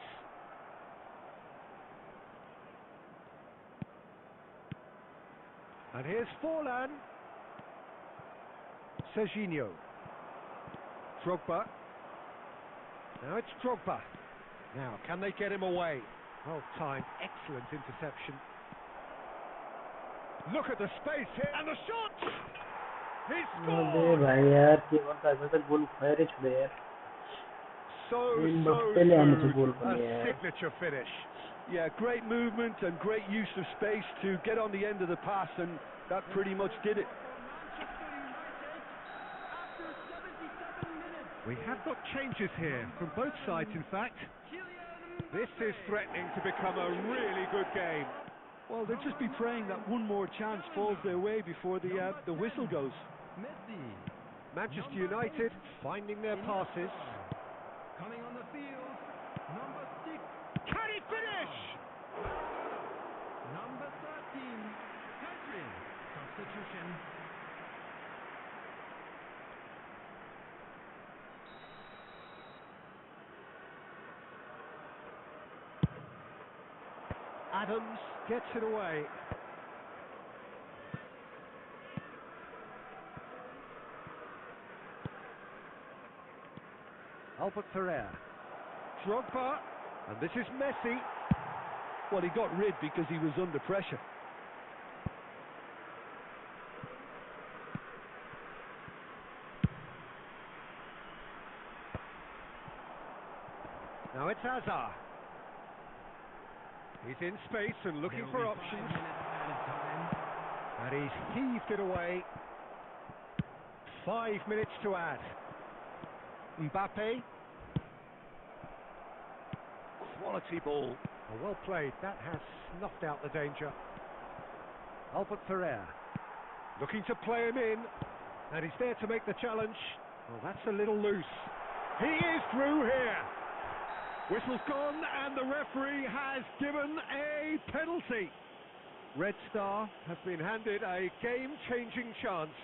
And here's Forlan. Serginho. Drogba. Now it's Drogba. Now, can they get him away? Well timed, excellent interception. Look at the space here, and the shot! He scored! भाई यार केवल का गोल fire छुड़े यार So पहले आने से गोल smooth, a signature finish. Yeah, great movement and great use of space to get on the end of the pass, and that pretty much did it. We have got changes here, from both sides in fact. This is threatening to become a really good game. Well, they'll just be praying that one more chance falls their way before the whistle goes. Manchester United finding their passes. Coming on the field, number 6. Can he finish? Number 13, Pedri. Substitution. Adams gets it away. Albert Ferrer. Drogba. And this is Messi. Well, he got rid because he was under pressure. Now it's Hazard. He's in space and looking for options. And he's heaved it away. 5 minutes to add. Mbappe. Quality ball. Well played. That has snuffed out the danger. Albert Ferrer. Looking to play him in. And he's there to make the challenge. Well, that's a little loose. He is through here. Whistle's gone and the referee has given a penalty. Red Star have been handed a game-changing chance.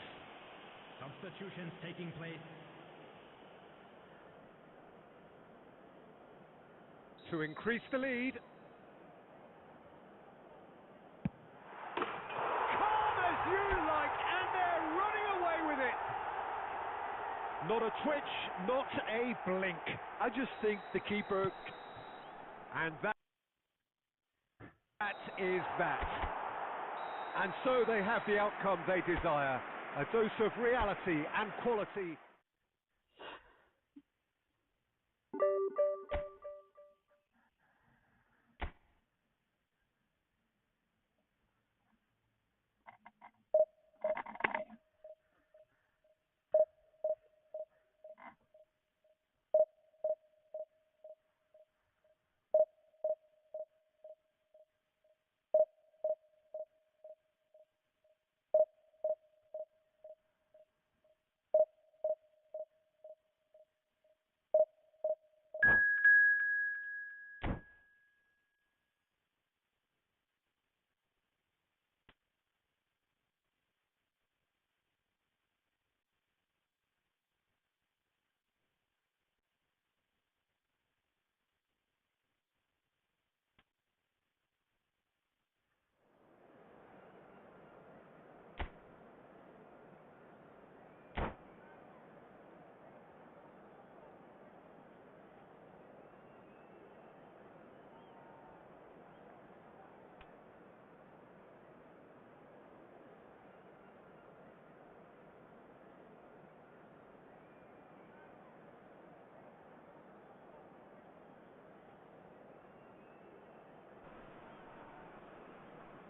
Substitutions taking place. To increase the lead. Calm as you like, and they're running away with it. Not a twitch, not a blink. I just think the keeper... And that is that. And so they have the outcome they desire. A dose of reality and quality.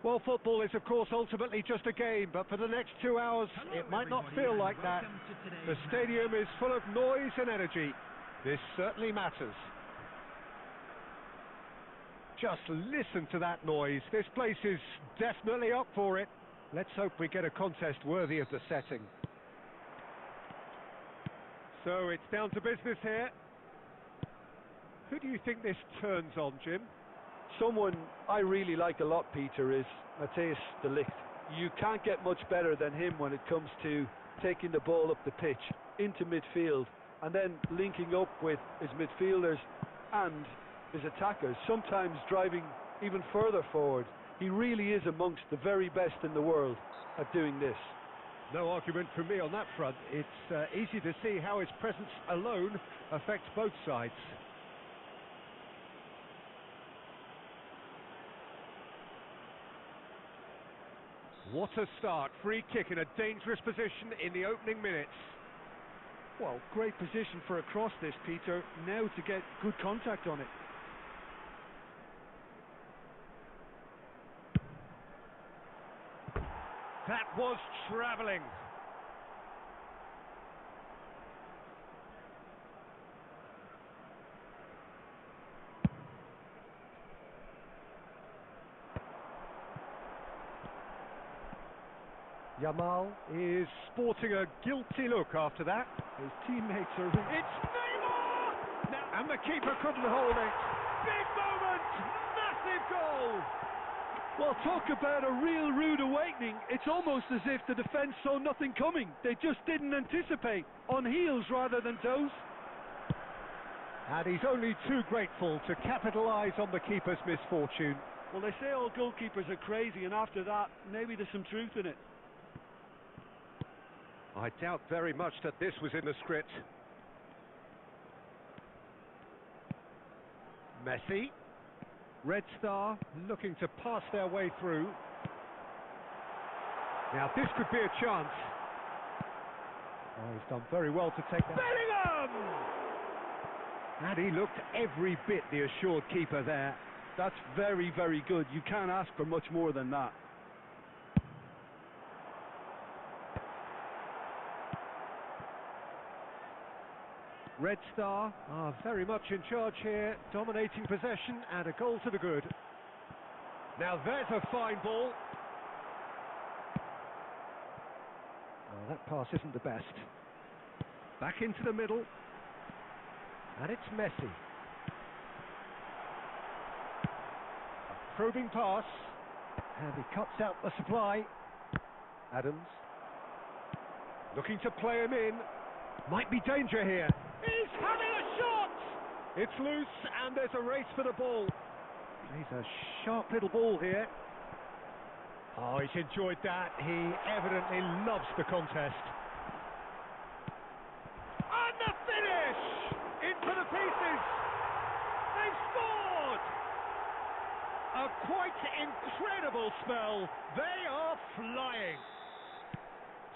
Well, football is, of course, ultimately just a game, but for the next 2 hours, Hello, it might not everybody, feel and like that. welcome to today's The match. stadium is full of noise and energy. This certainly matters. Just listen to that noise. This place is definitely up for it. Let's hope we get a contest worthy of the setting. So it's down to business here. Who do you think this turns on, Jim? Someone I really like a lot, Peter, is Matthijs de Ligt. You can't get much better than him when it comes to taking the ball up the pitch into midfield and then linking up with his midfielders and his attackers, sometimes driving even further forward. He really is amongst the very best in the world at doing this. No argument from me on that front. It's easy to see how his presence alone affects both sides. What a start. Free kick in a dangerous position in the opening minutes. Well, great position for a cross this, Peter. Now to get good contact on it. That was travelling. Yamal is sporting a guilty look after that. His teammates are... It's Neymar! Now, and the keeper couldn't hold it. Big moment! Massive goal! Well, talk about a real rude awakening. It's almost as if the defence saw nothing coming. They just didn't anticipate. On heels rather than toes. And he's only too grateful to capitalise on the keeper's misfortune. Well, they say all goalkeepers are crazy, and after that, maybe there's some truth in it. I doubt very much that this was in the script. Messi. Red Star looking to pass their way through. Now this could be a chance. Oh, he's done very well to take that. Bellingham! And he looked every bit the assured keeper there. That's very, very good. You can't ask for much more than that. Red Star are very much in charge here, dominating possession and a goal to the good. Now there's a fine ball. Oh, that pass isn't the best. Back into the middle. And it's Messi. A probing pass. And he cuts out the supply. Adams. Looking to play him in. Might be danger here. He's having a shot! It's loose and there's a race for the ball. He's a sharp little ball here. Oh, he's enjoyed that. He evidently loves the contest. And the finish! Into the pieces! They've scored! A quite incredible spell. They are flying.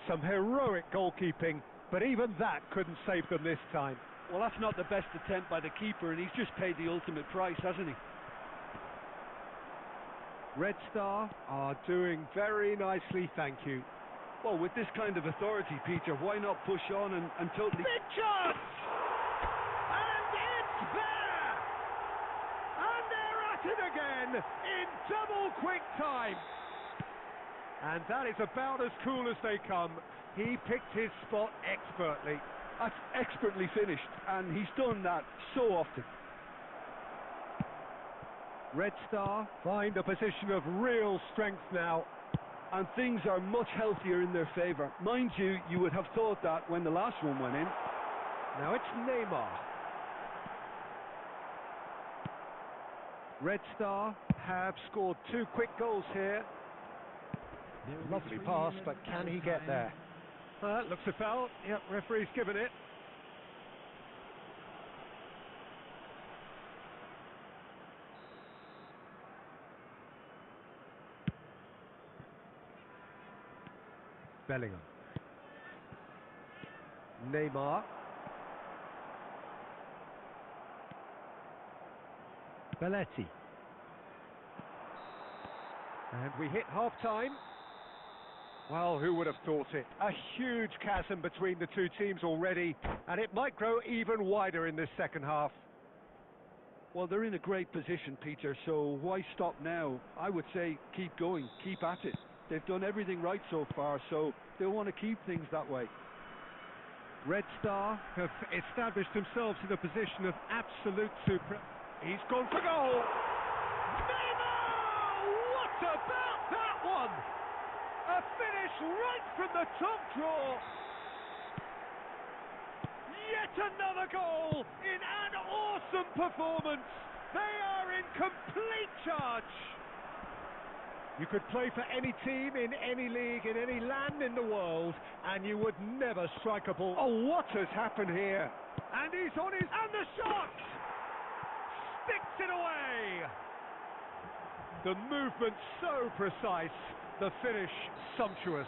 Some heroic goalkeeping. But even that couldn't save them this time. Well, that's not the best attempt by the keeper, and he's just paid the ultimate price, hasn't he? Red Star are doing very nicely, thank you. Well, with this kind of authority, Peter, why not push on and totally... Big chance! And it's there! And they're at it again in double quick time. And that is about as cool as they come. He picked his spot expertly. That's expertly finished, and he's done that so often. Red Star find a position of real strength now. And things are much healthier in their favour. Mind you, you would have thought that when the last one went in. Now it's Neymar. Red Star have scored 2 quick goals here. Lovely pass, but can he get there? Looks a foul. Yep, referee's given it. Bellingham. Neymar. Belletti. And we hit half-time. Well, who would have thought it? A huge chasm between the two teams already, and it might grow even wider in this second half. Well, they're in a great position, Peter, so why stop now? I would say keep going, keep at it. They've done everything right so far, so they'll want to keep things that way. Red Star have established themselves in a position of absolute He's gone for goal! Neymar! What about that one? A finish right from the top draw! Yet another goal in an awesome performance! They are in complete charge! You could play for any team, in any league, in any land in the world, and you would never strike a ball. Oh, what has happened here? And he's on his... And the shot! Sticks it away! The movement so precise, the finish sumptuous.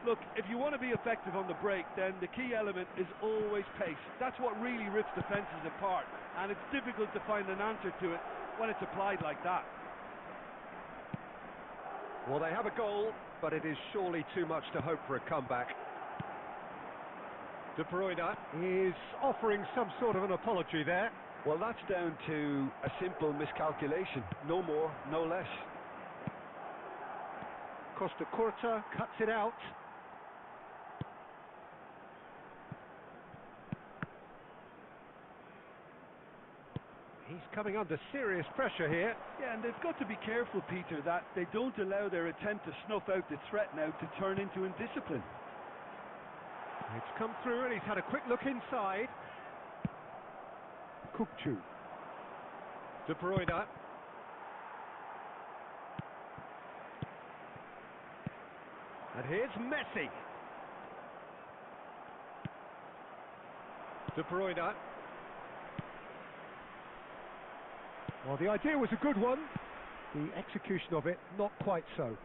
Look, if you want to be effective on the break, then the key element is always pace. That's what really rips defences apart, and it's difficult to find an answer to it when it's applied like that. Well, they have a goal, but it is surely too much to hope for a comeback. De Bruyne is offering some sort of an apology there. Well, that's down to a simple miscalculation. No more, no less. Costa Curta cuts it out. He's coming under serious pressure here. Yeah, and they've got to be careful, Peter, that they don't allow their attempt to snuff out the threat now to turn into indiscipline. It's come through and he's had a quick look inside. Kukcu. De Bruyne. And here's Messi. De Bruyne. Well, the idea was a good one. The execution of it, not quite so.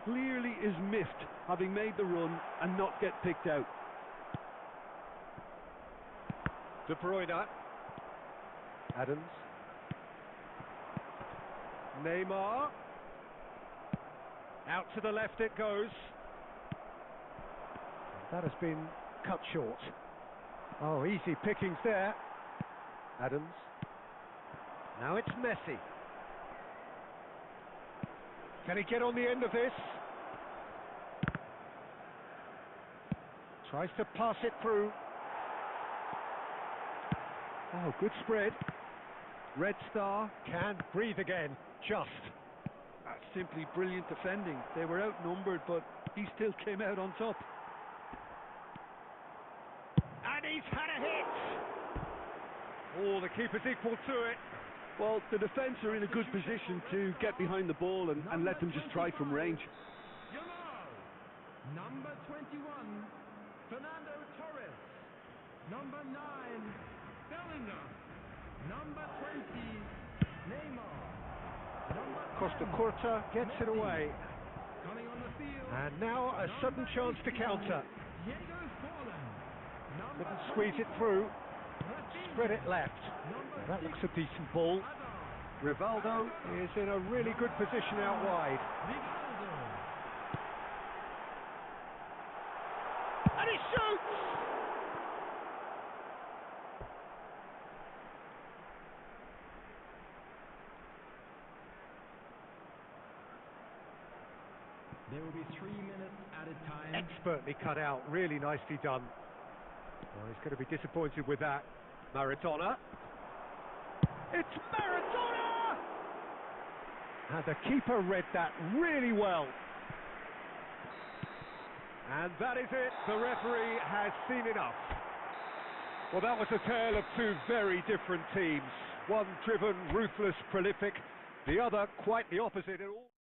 Clearly is miffed, having made the run and not get picked out. De Bruyne. Adams. Neymar. Out to the left it goes. That has been cut short. Oh, easy pickings there. Adams. Now it's Messi. Can he get on the end of this? Tries to pass it through. Oh, good spread. Red Star can breathe again. Just. That's simply brilliant defending. They were outnumbered, but he still came out on top. And he's had a hit! Oh, the keeper's equal to it. Well, the defence are in a good position to get behind the ball and let them just try from range. Number 21, Fernando Torres. Number 9, Bellingham. Number 20, Neymar. Number 10, Costa Curta gets it away. coming on the field. And now a sudden chance to counter. Diego Forlan. Number Couldn't squeeze it through. Spread it left. That looks a decent ball. Rivaldo is in a really good position out wide. And he shoots! There will be 3 minutes at a time. Expertly cut out, really nicely done. Well, he's going to be disappointed with that. Maradona. It's Maradona! And the keeper read that really well. And that is it. The referee has seen enough. Well, that was a tale of two very different teams. One driven, ruthless, prolific. The other quite the opposite in all.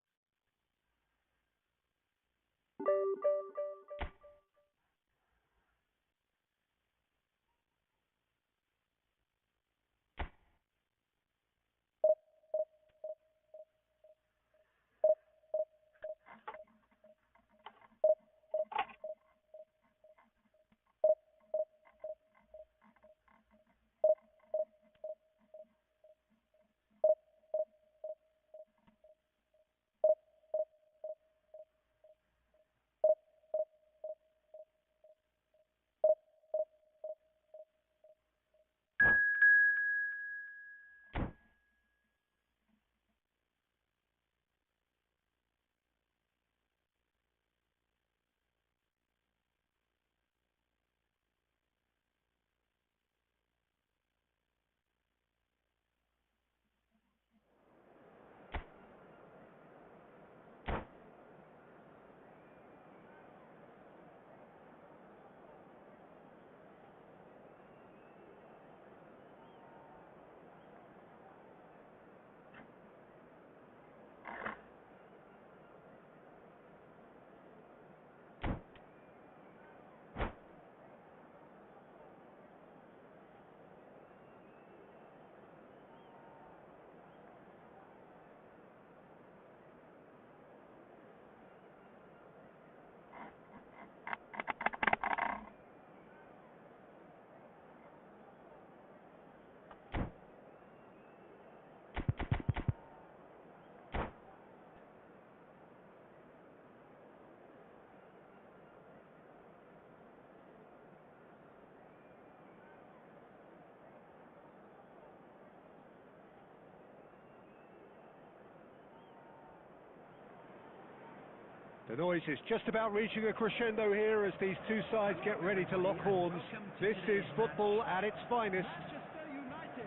The noise is just about reaching a crescendo here as these two sides get ready to lock horns. This is football at its finest. Manchester United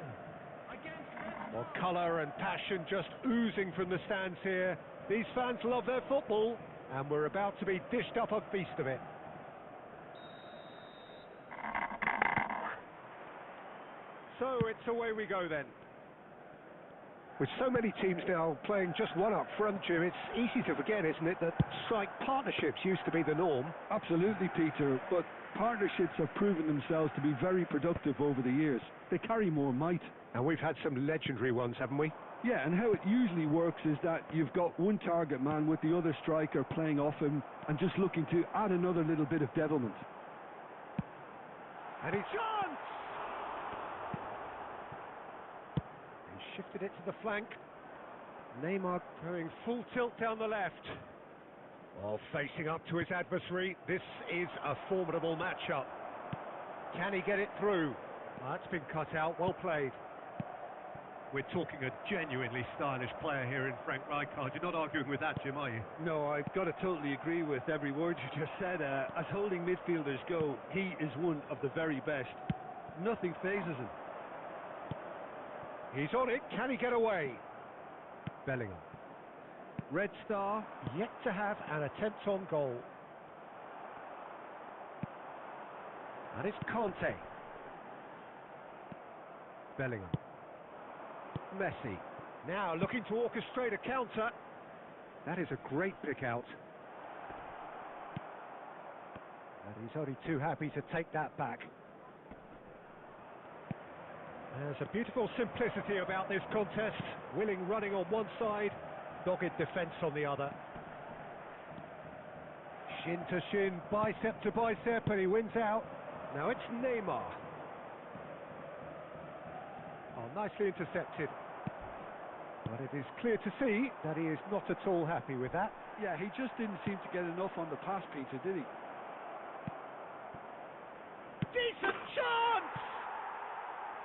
against Well, colour and passion just oozing from the stands here. These fans love their football, and we're about to be dished up a feast of it. So it's away we go then. With so many teams now playing just one up front, Jim, it's easy to forget, isn't it, that strike partnerships used to be the norm. Absolutely, Peter, but partnerships have proven themselves to be very productive over the years. They carry more might. And we've had some legendary ones, haven't we? Yeah, and how it usually works is that you've got one target man with the other striker playing off him and just looking to add another little bit of devilment. And it's chance! Shifted it to the flank. Neymar going full tilt down the left. While facing up to his adversary, this is a formidable matchup. Can he get it through? That's been cut out, well played. We're talking a genuinely stylish player here in Frank Rijkaard. You're not arguing with that, Jim, are you? No, I've got to totally agree with every word you just said. As holding midfielders go, he is one of the very best. Nothing phases him. He's on it, can he get away? Bellingham. Red Star. Yet to have an attempt on goal. And it's Conte. Bellingham. Messi. Now looking to orchestrate a counter. That is a great pick out. And he's only too happy to take that back. There's a beautiful simplicity about this contest. Willing running on one side, dogged defence on the other. Shin to shin, bicep to bicep, and he wins out. Now it's Neymar. Oh, nicely intercepted. But it is clear to see that he is not at all happy with that. Yeah, he just didn't seem to get enough on the pass, Peter, did he? Decent chance!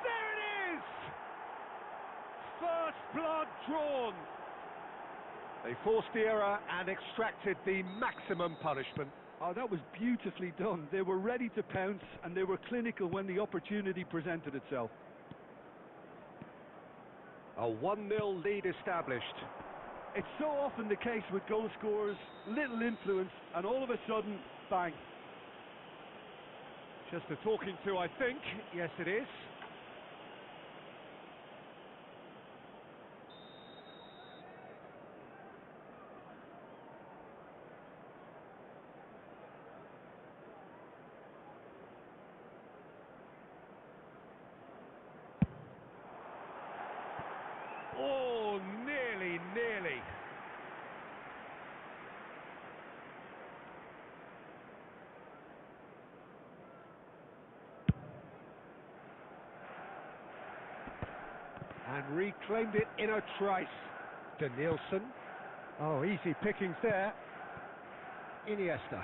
There it is! First blood drawn. They forced the error and extracted the maximum punishment. Oh, that was beautifully done. They were ready to pounce and they were clinical when the opportunity presented itself. A 1-0 lead established. It's so often the case with goal scorers, little influence, and all of a sudden, bang. Just a talking to, I think. Yes, it is. Oh, nearly. And reclaimed it in a trice. Danielson. Oh, easy pickings there. Iniesta.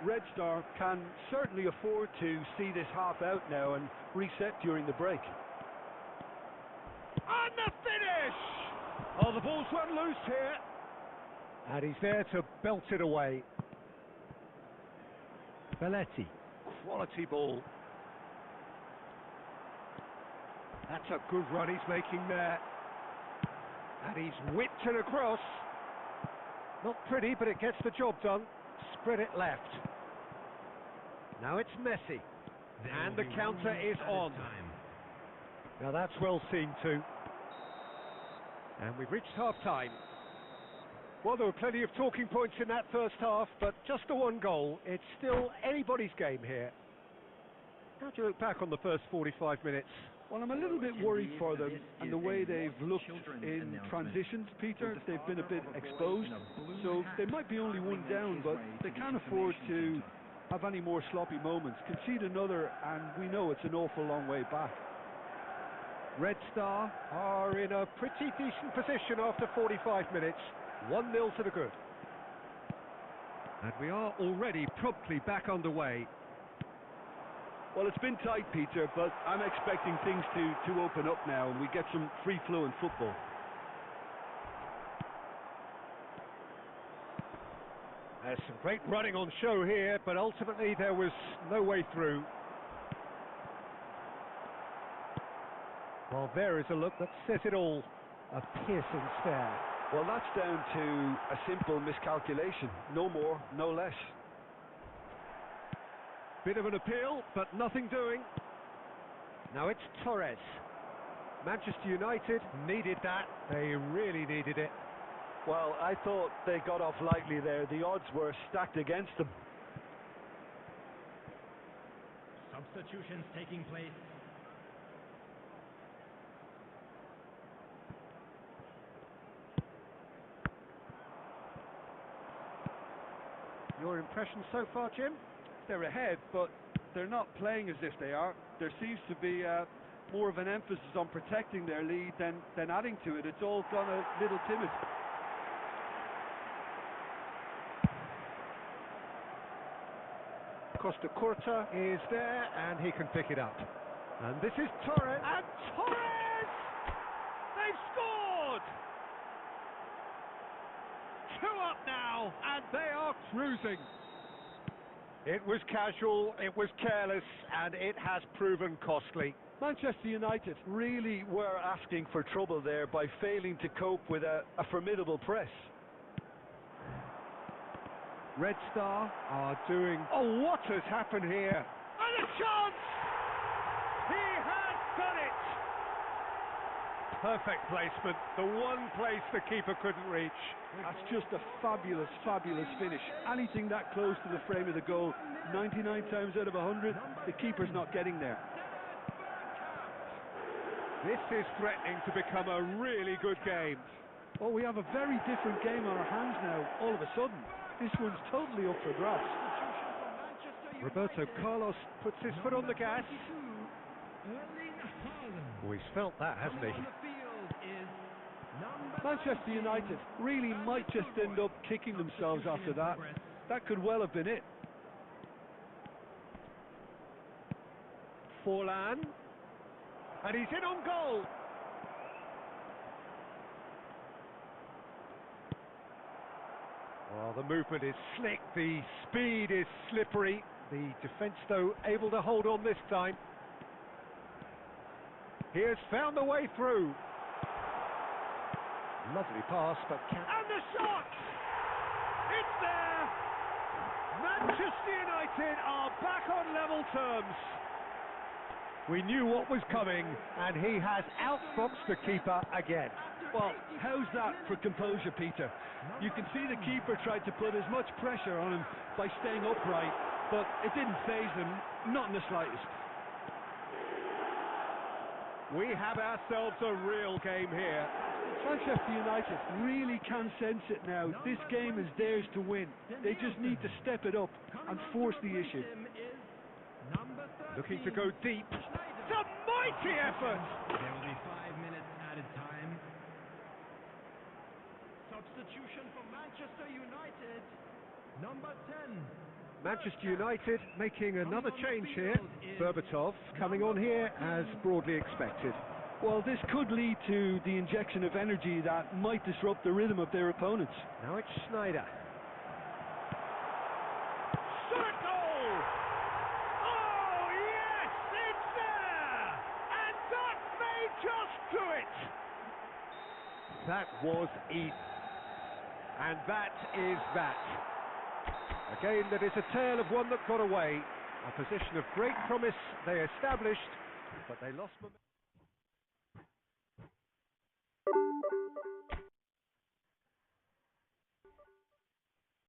Red Star can certainly afford to see this half out now and reset during the break. And the finish! Oh, the ball's run loose here. And he's there to belt it away. Belletti. Quality ball. That's a good run he's making there. And he's whipped it across. Not pretty, but it gets the job done. Spread it left. Now it's Messi. And the counter is on. Now that's well seen too. And we've reached half-time. Well, there were plenty of talking points in that first half, but just the one goal. It's still anybody's game here. How do you look back on the first 45 minutes? Well, I'm a little bit worried for them and the way they've looked in transitions, Peter. They've been a bit exposed, so they might be only one down, but they can't afford to have any more sloppy moments. Concede another, and we know it's an awful long way back. Red Star are in a pretty decent position after 45 minutes. 1-0 to the good. And we are already promptly back underway. Well, it's been tight, Peter, but I'm expecting things to open up now and we get some free-flowing football. There's some great running on show here, but ultimately there was no way through. Well, there is a look that says it all. A piercing stare. Well, that's down to a simple miscalculation. No more, no less. Bit of an appeal, but nothing doing. Now it's Torres. Manchester United needed that. They really needed it. Well, I thought they got off lightly there. The odds were stacked against them. Substitutions taking place. Your impression so far, Jim? They're ahead, but they're not playing as if they are. There seems to be more of an emphasis on protecting their lead than adding to it. It's all gone a little timid. Costa Curta is there, and he can pick it up. And this is Torres. And Torres! They've scored! 2 up now, and they are cruising. It was casual, it was careless, and it has proven costly. Manchester United really were asking for trouble there by failing to cope with a formidable press. Red Star are doing... Oh, what has happened here? And a chance! He has done it! Perfect placement, the one place the keeper couldn't reach. That's just a fabulous, fabulous finish. Anything that close to the frame of the goal, 99 times out of 100, the keeper's not getting there. This is threatening to become a really good game. Oh, we have a very different game on our hands now, all of a sudden. This one's totally up for grabs. Roberto Carlos puts his foot on the gas. Oh, he's felt that, hasn't he? Manchester United really might just end up kicking themselves after that. That could well have been it. Forlan. And he's in on goal. Well, the movement is slick, the speed is slippery. The defence, though, able to hold on this time. He has found the way through. Lovely pass, but and the shot! It's there! Manchester United are back on level terms. We knew what was coming, and he has outfoxed the keeper again. Well, how's that for composure, Peter? You can see the keeper tried to put as much pressure on him by staying upright, but it didn't faze him, not in the slightest. We have ourselves a real game here. Manchester United really can sense it now. This game is theirs to win. They just need to step it up and force the issue. Looking to go deep. It's a mighty effort! There will be 5 minutes added time. Substitution for Manchester United. Number 10. Manchester United making another change here. Berbatov coming on here as broadly expected. Well, this could lead to the injection of energy that might disrupt the rhythm of their opponents. Now it's Schneider. Shot goal! Oh, yes, it's there! And that may just do it! That was easy. And that is that. A game that is a tale of one that got away. A position of great promise they established, but they lost momentum.